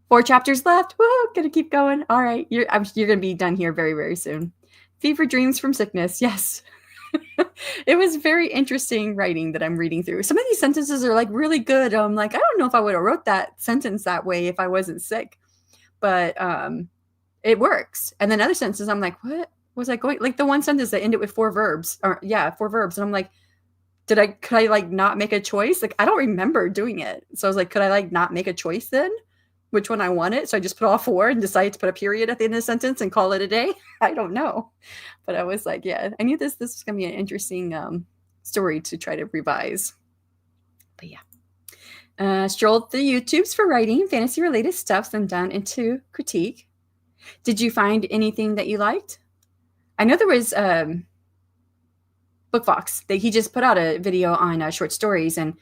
[SPEAKER 1] 4 chapters left. Woohoo! Gonna keep going. All right, you're gonna be done here very, very soon. Fever dreams from sickness. Yes. It was very interesting writing that I'm reading through. Some of these sentences are like really good. I'm like, I don't know if I would have wrote that sentence that way if I wasn't sick, but it works. And then other sentences, I'm like, what was I going? Like the one sentence that ended with 4 verbs, or yeah, 4 verbs, and I'm like, could I like not make a choice? Like I don't remember doing it, so I was like, could I like not make a choice then? Which one I wanted? So I just put all 4 and decided to put a period at the end of the sentence and call it a day. I don't know, but I was like, yeah, I knew this was gonna be an interesting story to try to revise. But yeah, strolled through YouTubes for writing fantasy related stuff, then down into critique. Did you find anything that you liked? I know there was BookFox. He just put out a video on short stories, and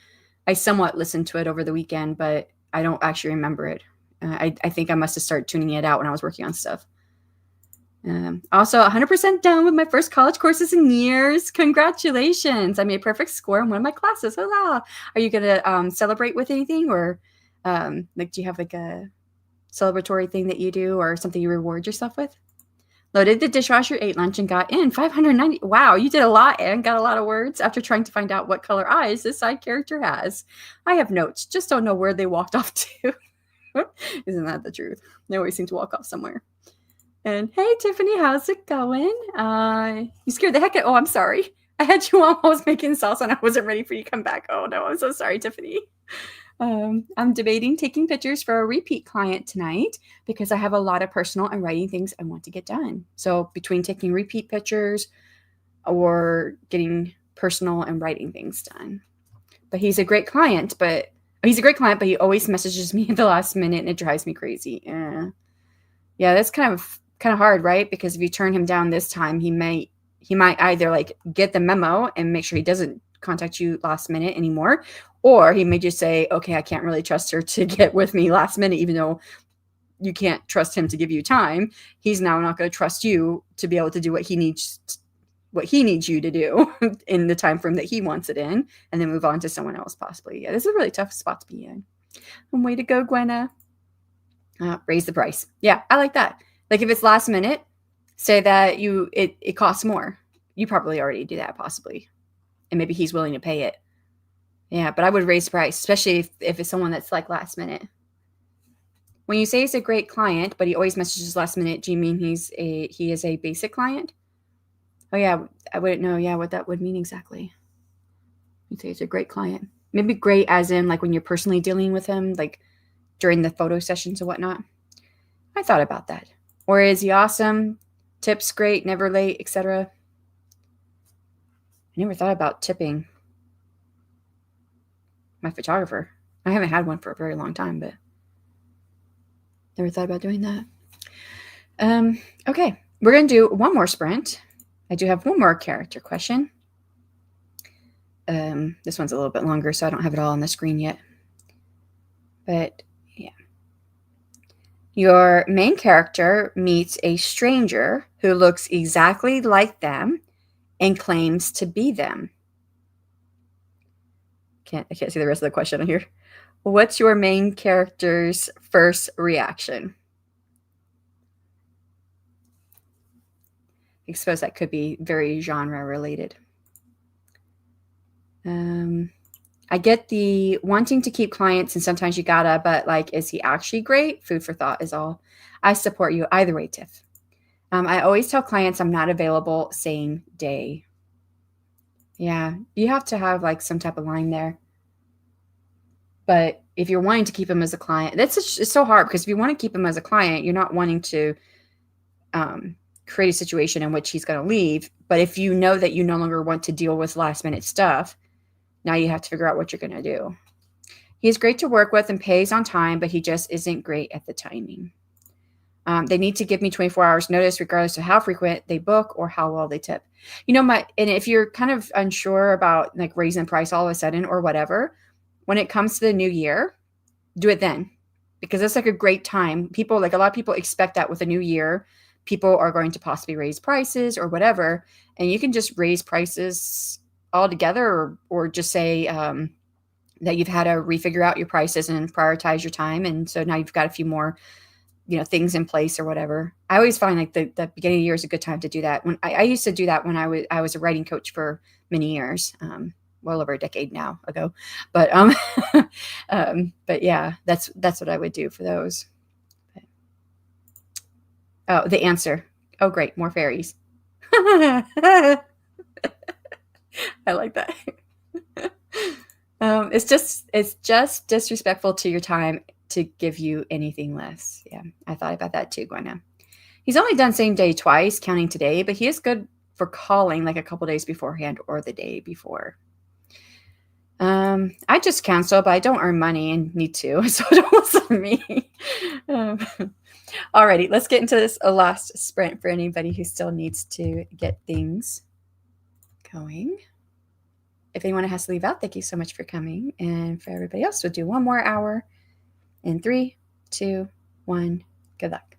[SPEAKER 1] I somewhat listened to it over the weekend, but I don't actually remember it. I think I must have started tuning it out when I was working on stuff. Also, 100% done with my first college courses in years. Congratulations. I made a perfect score in one of my classes. Hola. Are you going to celebrate with anything, or like, do you have like a celebratory thing that you do or something you reward yourself with? Loaded the dishwasher, ate lunch, and got in 590. Wow, you did a lot and got a lot of words after trying to find out what color eyes this side character has. I have notes, just don't know where they walked off to. Isn't that the truth? They always seem to walk off somewhere. And hey, Tiffany, how's it going? You scared the heck out. Oh, I'm sorry. I had you on while I was making salsa and I wasn't ready for you to come back. Oh no, I'm so sorry, Tiffany. I'm debating taking pictures for a repeat client tonight because I have a lot of personal and writing things I want to get done. So between taking repeat pictures or getting personal and writing things done. But he's a great client, but he always messages me at the last minute and it drives me crazy. Yeah, that's kind of hard, right? Because if you turn him down this time, he might either like get the memo and make sure he doesn't contact you last minute anymore, or he may just say, okay, I can't really trust her to get with me last minute, even though you can't trust him to give you time. He's now not going to trust you to be able to do what he needs you to do in the time frame that he wants it in, and then move on to someone else possibly. Yeah, this is a really tough spot to be in. And way to go, Gwenna. Raise the price. Yeah, I like that. Like if it's last minute, say that it costs more. You probably already do that possibly. And maybe he's willing to pay it. Yeah, but I would raise the price, especially if it's someone that's like last minute. When you say he's a great client, but he always messages last minute, do you mean he is a basic client? Oh yeah, I wouldn't know. Yeah, what that would mean exactly. You say it's a great client. Maybe great as in like when you're personally dealing with him, like during the photo sessions and whatnot. I thought about that. Or is he awesome? Tips great, never late, etc. I never thought about tipping my photographer. I haven't had one for a very long time, but never thought about doing that. Okay, we're going to do one more sprint. I do have one more character question. This one's a little bit longer, so I don't have it all on the screen yet. But yeah. Your main character meets a stranger who looks exactly like them and claims to be them. I can't see the rest of the question on here. What's your main character's first reaction? I suppose that could be very genre related. I get the wanting to keep clients and sometimes you gotta, but like, is he actually great? Food for thought is all. I support you either way, Tiff. I always tell clients I'm not available same day. Yeah, you have to have like some type of line there. But if you're wanting to keep him as a client, it's so hard because if you want to keep him as a client, you're not wanting to create a situation in which he's going to leave. But if you know that you no longer want to deal with last minute stuff, now you have to figure out what you're going to do. He's great to work with and pays on time, but he just isn't great at the timing. They need to give me 24 hours notice, regardless of how frequent they book or how well they tip. And if you're kind of unsure about like raising the price all of a sudden or whatever, when it comes to the new year, do it then, because it's like a great time. A lot of people expect that with a new year, people are going to possibly raise prices or whatever. And you can just raise prices altogether or just say that you've had to refigure out your prices and prioritize your time. And so now you've got a few more things in place or whatever. I always find like the beginning of the year is a good time to do that. When I used to do that when I was a writing coach for many years, well over a decade now ago. But but yeah, that's what I would do for those. Oh, the answer. Oh, great, more fairies. I like that. It's just disrespectful to your time to give you anything less. Yeah, I thought about that too, Gwenna. He's only done same day twice, counting today, but he is good for calling like a couple days beforehand or the day before. I just cancel, but I don't earn money and need to, so don't listen to me. Um, Alrighty, let's get into this a last sprint for anybody who still needs to get things going. If anyone has to leave out, thank you so much for coming. And for everybody else, we'll do one more hour in 3, 2, 1. Good luck.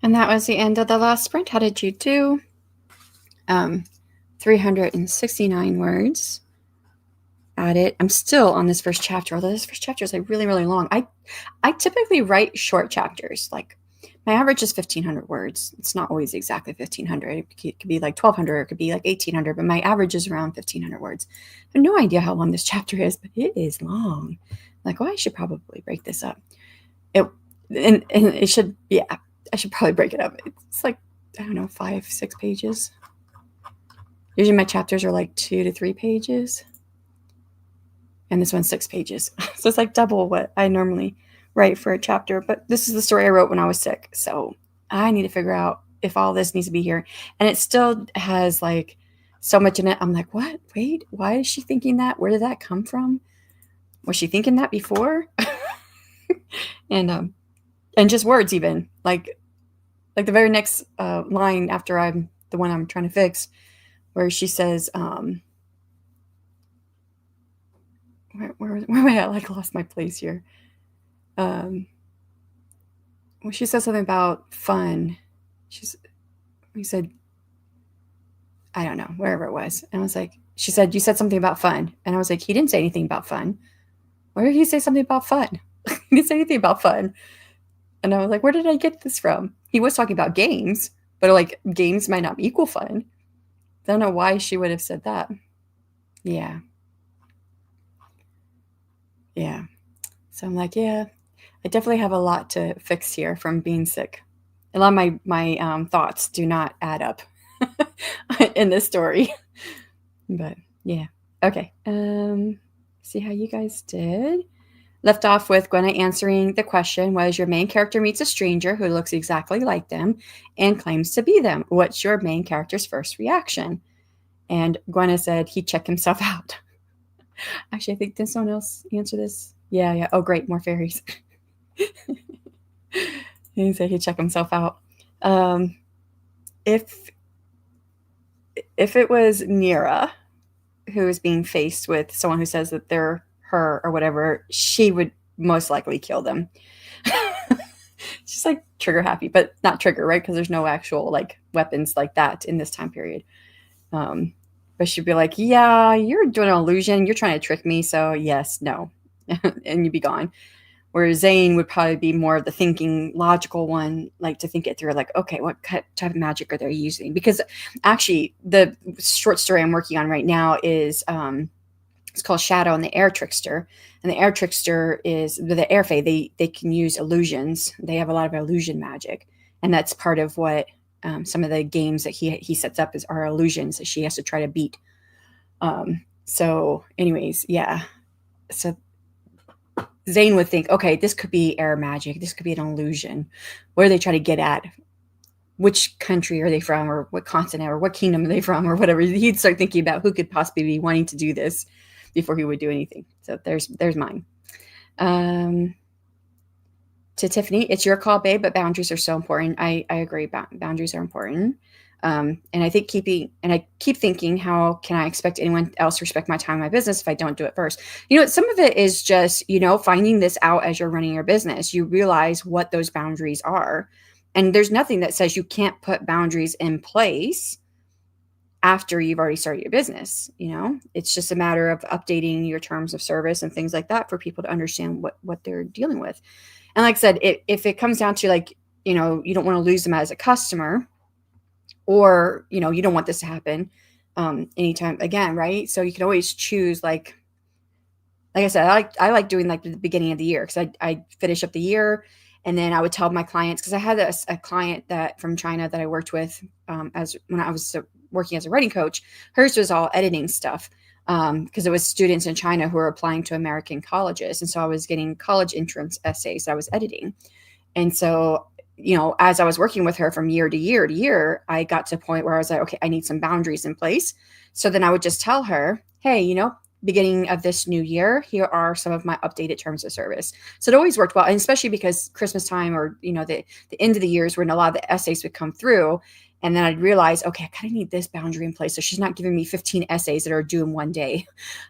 [SPEAKER 1] And that was the end of the last sprint. How did you do? 369 words. At it. I'm still on this first chapter, although this first chapter is like really, really long. I typically write short chapters. Like my average is 1,500 words. It's not always exactly 1,500. It could be like 1,200. It could be like 1,800. But my average is around 1,500 words. I have no idea how long this chapter is, but it is long. Like, I should probably break this up. And it should, yeah, I should probably break it up. It's like, I don't know, 5-6 pages. Usually my chapters are like 2 to 3 pages. And this one's 6 pages. So it's like double what I normally write for a chapter. But this is the story I wrote when I was sick. So I need to figure out if all this needs to be here. And it still has like so much in it. I'm like, what? Wait, why is she thinking that? Where did that come from? Was she thinking that before? and just words even. Like the very next line after I'm the one I'm trying to fix, where she says, where am I at? Like, lost my place here. Well, she said something about fun. We said, I don't know, wherever it was. And I was like, she said, you said something about fun. And I was like, he didn't say anything about fun. Where did he say something about fun? He didn't say anything about fun. And I was like, where did I get this from? He was talking about games, but like games might not equal fun. I don't know why she would have said that. Yeah. Yeah. So I'm like, yeah, I definitely have a lot to fix here from being sick. A lot of my thoughts do not add up in this story. But yeah. Okay. See how you guys did. Left off with Gwenna answering the question, was your main character meets a stranger who looks exactly like them and claims to be them. What's your main character's first reaction? And Gwenna said he'd check himself out. Actually, I think, did someone else answer this? Yeah. Oh, great. More fairies. He said he'd check himself out. If it was Nira who is being faced with someone who says that they're her or whatever, she would most likely kill them. She's like trigger happy, but not trigger, right? Because there's no actual like weapons like that in this time period. But she'd be like, yeah, you're doing an illusion. You're trying to trick me. So yes, no. And you'd be gone. Whereas Zane would probably be more of the thinking, logical one, like to think it through, like, okay, what type of magic are they using? Because actually, the short story I'm working on right now is it's called Shadow and the Air Trickster. And the Air Trickster is the Air Fae. They can use illusions. They have a lot of illusion magic, and that's part of what some of the games that he sets up are illusions that she has to try to beat. So, anyways, yeah. So Zane would think, okay, this could be air magic. This could be an illusion. What are they trying to get at? Which country are they from, or what continent, or what kingdom are they from, or whatever? He'd start thinking about who could possibly be wanting to do this before he would do anything. So there's mine. To Tiffany, it's your call, babe, but boundaries are so important. I agree. Boundaries are important. And I keep thinking, how can I expect anyone else to respect my time, my business, if I don't do it first? Some of it is just, finding this out as you're running your business. You realize what those boundaries are. And there's nothing that says you can't put boundaries in place after you've already started your business. It's just a matter of updating your terms of service and things like that for people to understand what they're dealing with. And like I said, if it comes down to like, you don't want to lose them as a customer, or, you don't want this to happen anytime again, right? So you can always choose, like I said, I like doing like the beginning of the year, because I finish up the year, and then I would tell my clients, because I had a client that from China that I worked with as when I was working as a writing coach. Hers was all editing stuff, because it was students in China who were applying to American colleges, and so I was getting college entrance essays that I was editing. And so, as I was working with her from year to year to year, I got to a point where I was like, okay, I need some boundaries in place. So then I would just tell her, hey, beginning of this new year, here are some of my updated terms of service. So it always worked well. And especially because Christmas time, or, the end of the years, when a lot of the essays would come through. And then I'd realize, okay, I kind of need this boundary in place. So she's not giving me 15 essays that are due in one day,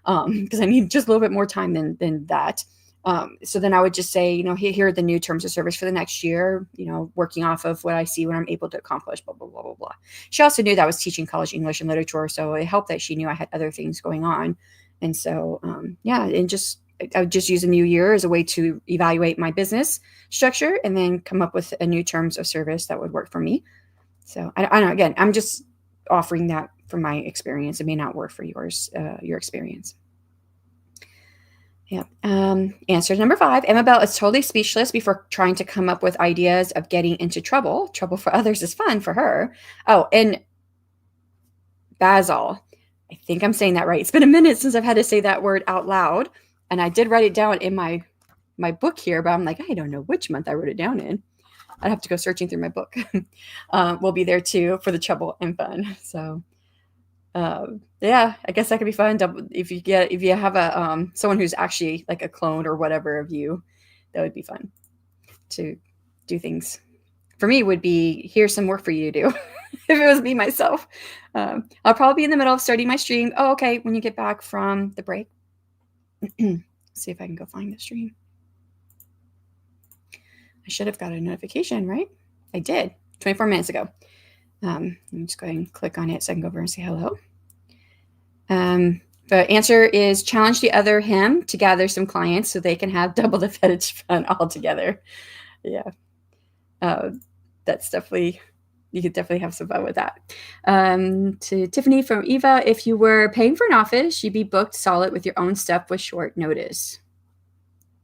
[SPEAKER 1] because I need just a little bit more time than that. So then I would just say, here are the new terms of service for the next year, working off of what I see when I'm able to accomplish, blah, blah, blah, blah, blah. She also knew that I was teaching college English and literature. So it helped that she knew I had other things going on. And so, I would just use a new year as a way to evaluate my business structure and then come up with a new terms of service that would work for me. So I don't know, again, I'm just offering that from my experience. It may not work for your experience. Yeah. Answer number 5. Amabel is totally speechless before trying to come up with ideas of getting into trouble. Trouble for others is fun for her. Oh, and Basil. I think I'm saying that right. It's been a minute since I've had to say that word out loud. And I did write it down in my book here, but I'm like, I don't know which month I wrote it down in. I'd have to go searching through my book. We'll be there too for the trouble and fun. So yeah, I guess that could be fun. If you have a someone who's actually like a clone or whatever of you, that would be fun to do things. For me, would be here's some work for you to do. If it was me myself, I'll probably be in the middle of starting my stream. Oh, okay. When you get back from the break, see if I can go find the stream. I should have got a notification, right? I did 24 minutes ago. Let me just go ahead and click on it so I can go over and say hello. The answer is challenge the other him to gather some clients so they can have double the fetish fun all together. Yeah. That's definitely, you could definitely have some fun with that. To Tiffany from Eva, if you were paying for an office, you'd be booked solid with your own stuff with short notice.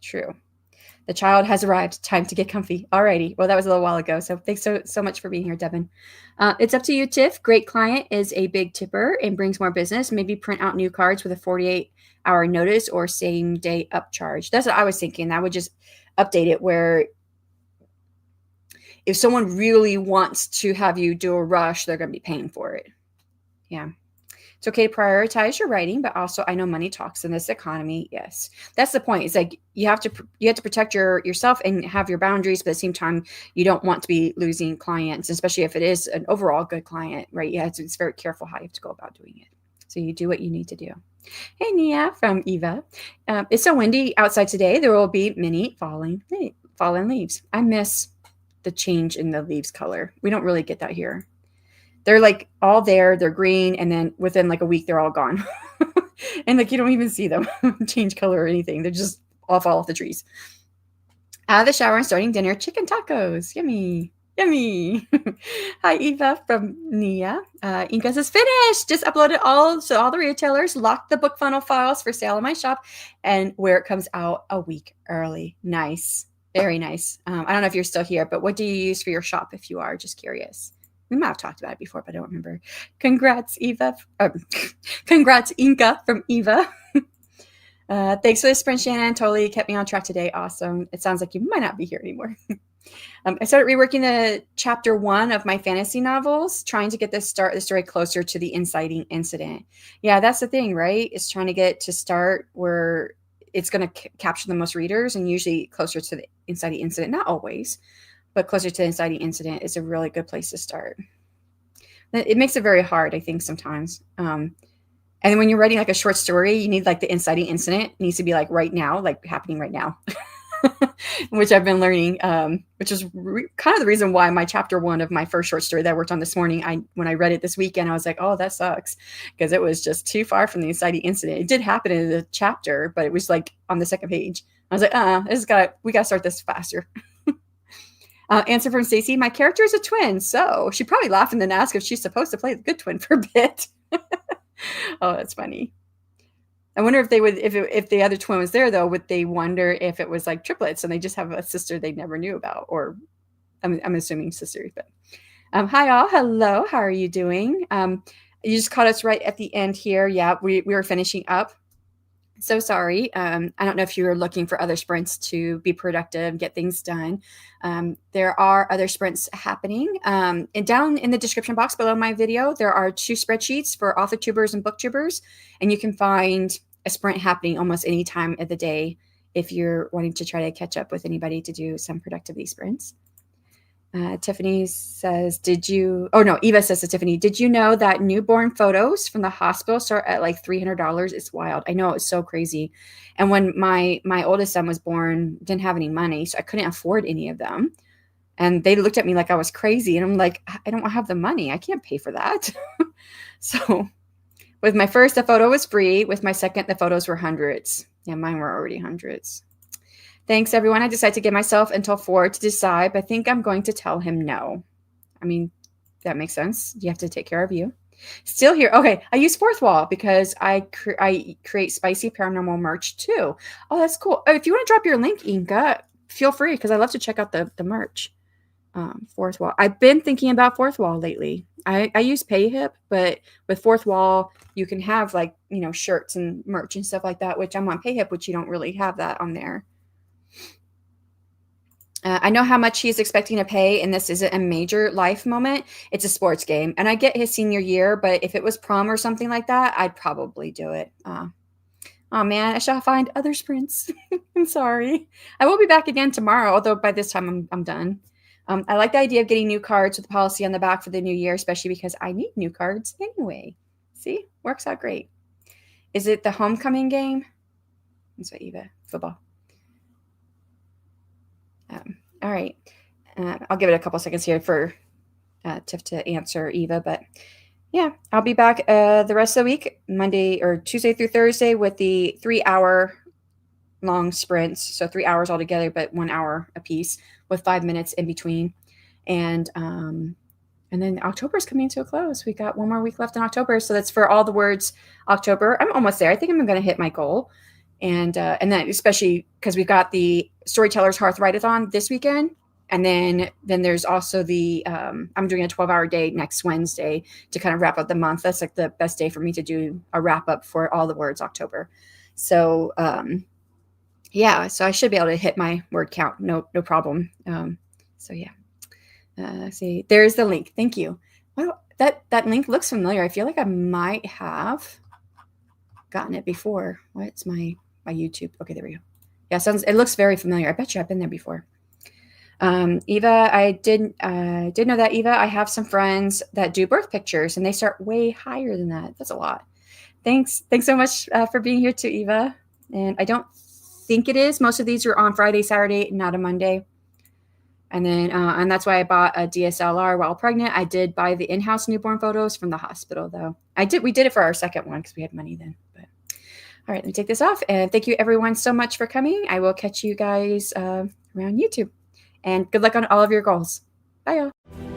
[SPEAKER 1] True. The child has arrived. Time to get comfy. Alrighty. Well, that was a little while ago. So thanks so much for being here, Devin. It's up to you, Tiff. Great client is a big tipper and brings more business. Maybe print out new cards with a 48-hour notice or same day upcharge. That's what I was thinking. I would just update it where if someone really wants to have you do a rush, they're going to be paying for it. Yeah. It's okay to prioritize your writing, but also I know money talks in this economy. Yes, that's the point. It's like you have to protect yourself and have your boundaries, but at the same time, you don't want to be losing clients, especially if it is an overall good client, right? Yeah, it's very careful how you have to go about doing it. So you do what you need to do. Hey, Nia from Eva. It's so windy outside today. There will be many fallen leaves. I miss the change in the leaves color. We don't really get that here. They're like all there, they're green, and then within like a week, they're all gone. And like you don't even see them change color or anything. They're just all fall off the trees. Out of the shower and starting dinner, chicken tacos. Yummy. Yummy. Hi, Eva from Nia. Inca says, finished. Just uploaded all the retailers, locked the book funnel files for sale in my shop, and where it comes out a week early. Nice. Very nice. I don't know if you're still here, but what do you use for your shop if you are? Just curious. We might have talked about it before, but I don't remember. Congrats, Eva. Congrats, Inca from Eva. Thanks for the sprint, Shannon. Totally kept me on track today. Awesome. It sounds like you might not be here anymore. I started reworking the chapter 1 of my fantasy novels, trying to get the story closer to the inciting incident. Yeah, that's the thing, right? It's trying to get to start where it's going to capture the most readers, and usually closer to the inciting incident. Not always, but closer to the inciting incident is a really good place to start. It makes it very hard, I think, sometimes. And then when you're writing like a short story, you need like the inciting incident. It needs to be like right now, like happening right now, which I've been learning, which is kind of the reason why my chapter 1 of my first short story that I worked on this morning, when I read it this weekend, I was like, oh, that sucks, because it was just too far from the inciting incident. It did happen in the chapter, but it was like on the second page. I was like, we got to start this faster. Answer from Stacy, my character is a twin, so she'd probably laugh and then ask if she's supposed to play the good twin for a bit. Oh, that's funny. I wonder if they would, if the other twin was there, though, would they wonder if it was like triplets and they just have a sister they never knew about? Or I'm assuming sister. But hi, all. Hello. How are you doing? You just caught us right at the end here. Yeah, we were finishing up. So sorry. I don't know if you were looking for other sprints to be productive, get things done. There are other sprints happening. And down in the description box below my video, there are 2 spreadsheets for author tubers and booktubers. And you can find a sprint happening almost any time of the day if you're wanting to try to catch up with anybody to do some productivity sprints. Tiffany says, Eva says to Tiffany, did you know that newborn photos from the hospital start at like $300? It's wild. I know, it's so crazy. And when my oldest son was born, didn't have any money, so I couldn't afford any of them. And they looked at me like I was crazy. And I'm like, I don't have the money. I can't pay for that. So with my first, the photo was free. With my second, the photos were hundreds. Yeah, mine were already hundreds. Thanks, everyone. I decided to give myself until 4 to decide, but I think I'm going to tell him no. I mean, that makes sense. You have to take care of you. Still here. Okay, I use Fourth Wall because I create spicy paranormal merch too. Oh, that's cool. Oh, if you want to drop your link, Inka, feel free because I love to check out the merch. Fourth Wall. I've been thinking about Fourth Wall lately. I use PayHip, but with Fourth Wall, you can have like, shirts and merch and stuff like that, which I'm on PayHip, which you don't really have that on there. I know how much he's expecting to pay, and this isn't a major life moment. It's a sports game, and I get his senior year, but if it was prom or something like that, I'd probably do it. Oh man, I shall find other sprints. I'm sorry. I will be back again tomorrow, although by this time I'm done. I like the idea of getting new cards with the policy on the back for the new year, especially because I need new cards anyway. See, works out great. Is it the homecoming game? That's what, Eva, football. All right. I'll give it a couple seconds here for Tiff to answer Eva, but yeah, I'll be back the rest of the week, Monday or Tuesday through Thursday, with the 3-hour long sprints. So 3 hours altogether, but 1 hour a piece with 5 minutes in between. And then October is coming to a close. We got 1 more week left in October. So that's for all the words October. I'm almost there. I think I'm going to hit my goal. And then especially because we've got the Storytellers Hearth Write-a-thon this weekend. And then there's also the I'm doing a 12-hour day next Wednesday to kind of wrap up the month. That's like the best day for me to do a wrap up for all the words October. So yeah, so I should be able to hit my word count. No problem. So yeah. See, there's the link. Thank you. That link looks familiar. I feel like I might have gotten it before. What's my YouTube? Okay, there we go. Yeah, it looks very familiar. I bet you I've been there before. Eva, I did know that, Eva. I have some friends that do birth pictures, and they start way higher than that. That's a lot. Thanks so much for being here too, Eva. And I don't think it is. Most of these are on Friday, Saturday, not a Monday. And then, and that's why I bought a DSLR while pregnant. I did buy the in-house newborn photos from the hospital, though. We did it for our second one because we had money then. But all right, let me take this off. And thank you, everyone, so much for coming. I will catch you guys around YouTube. And good luck on all of your goals. Bye, y'all.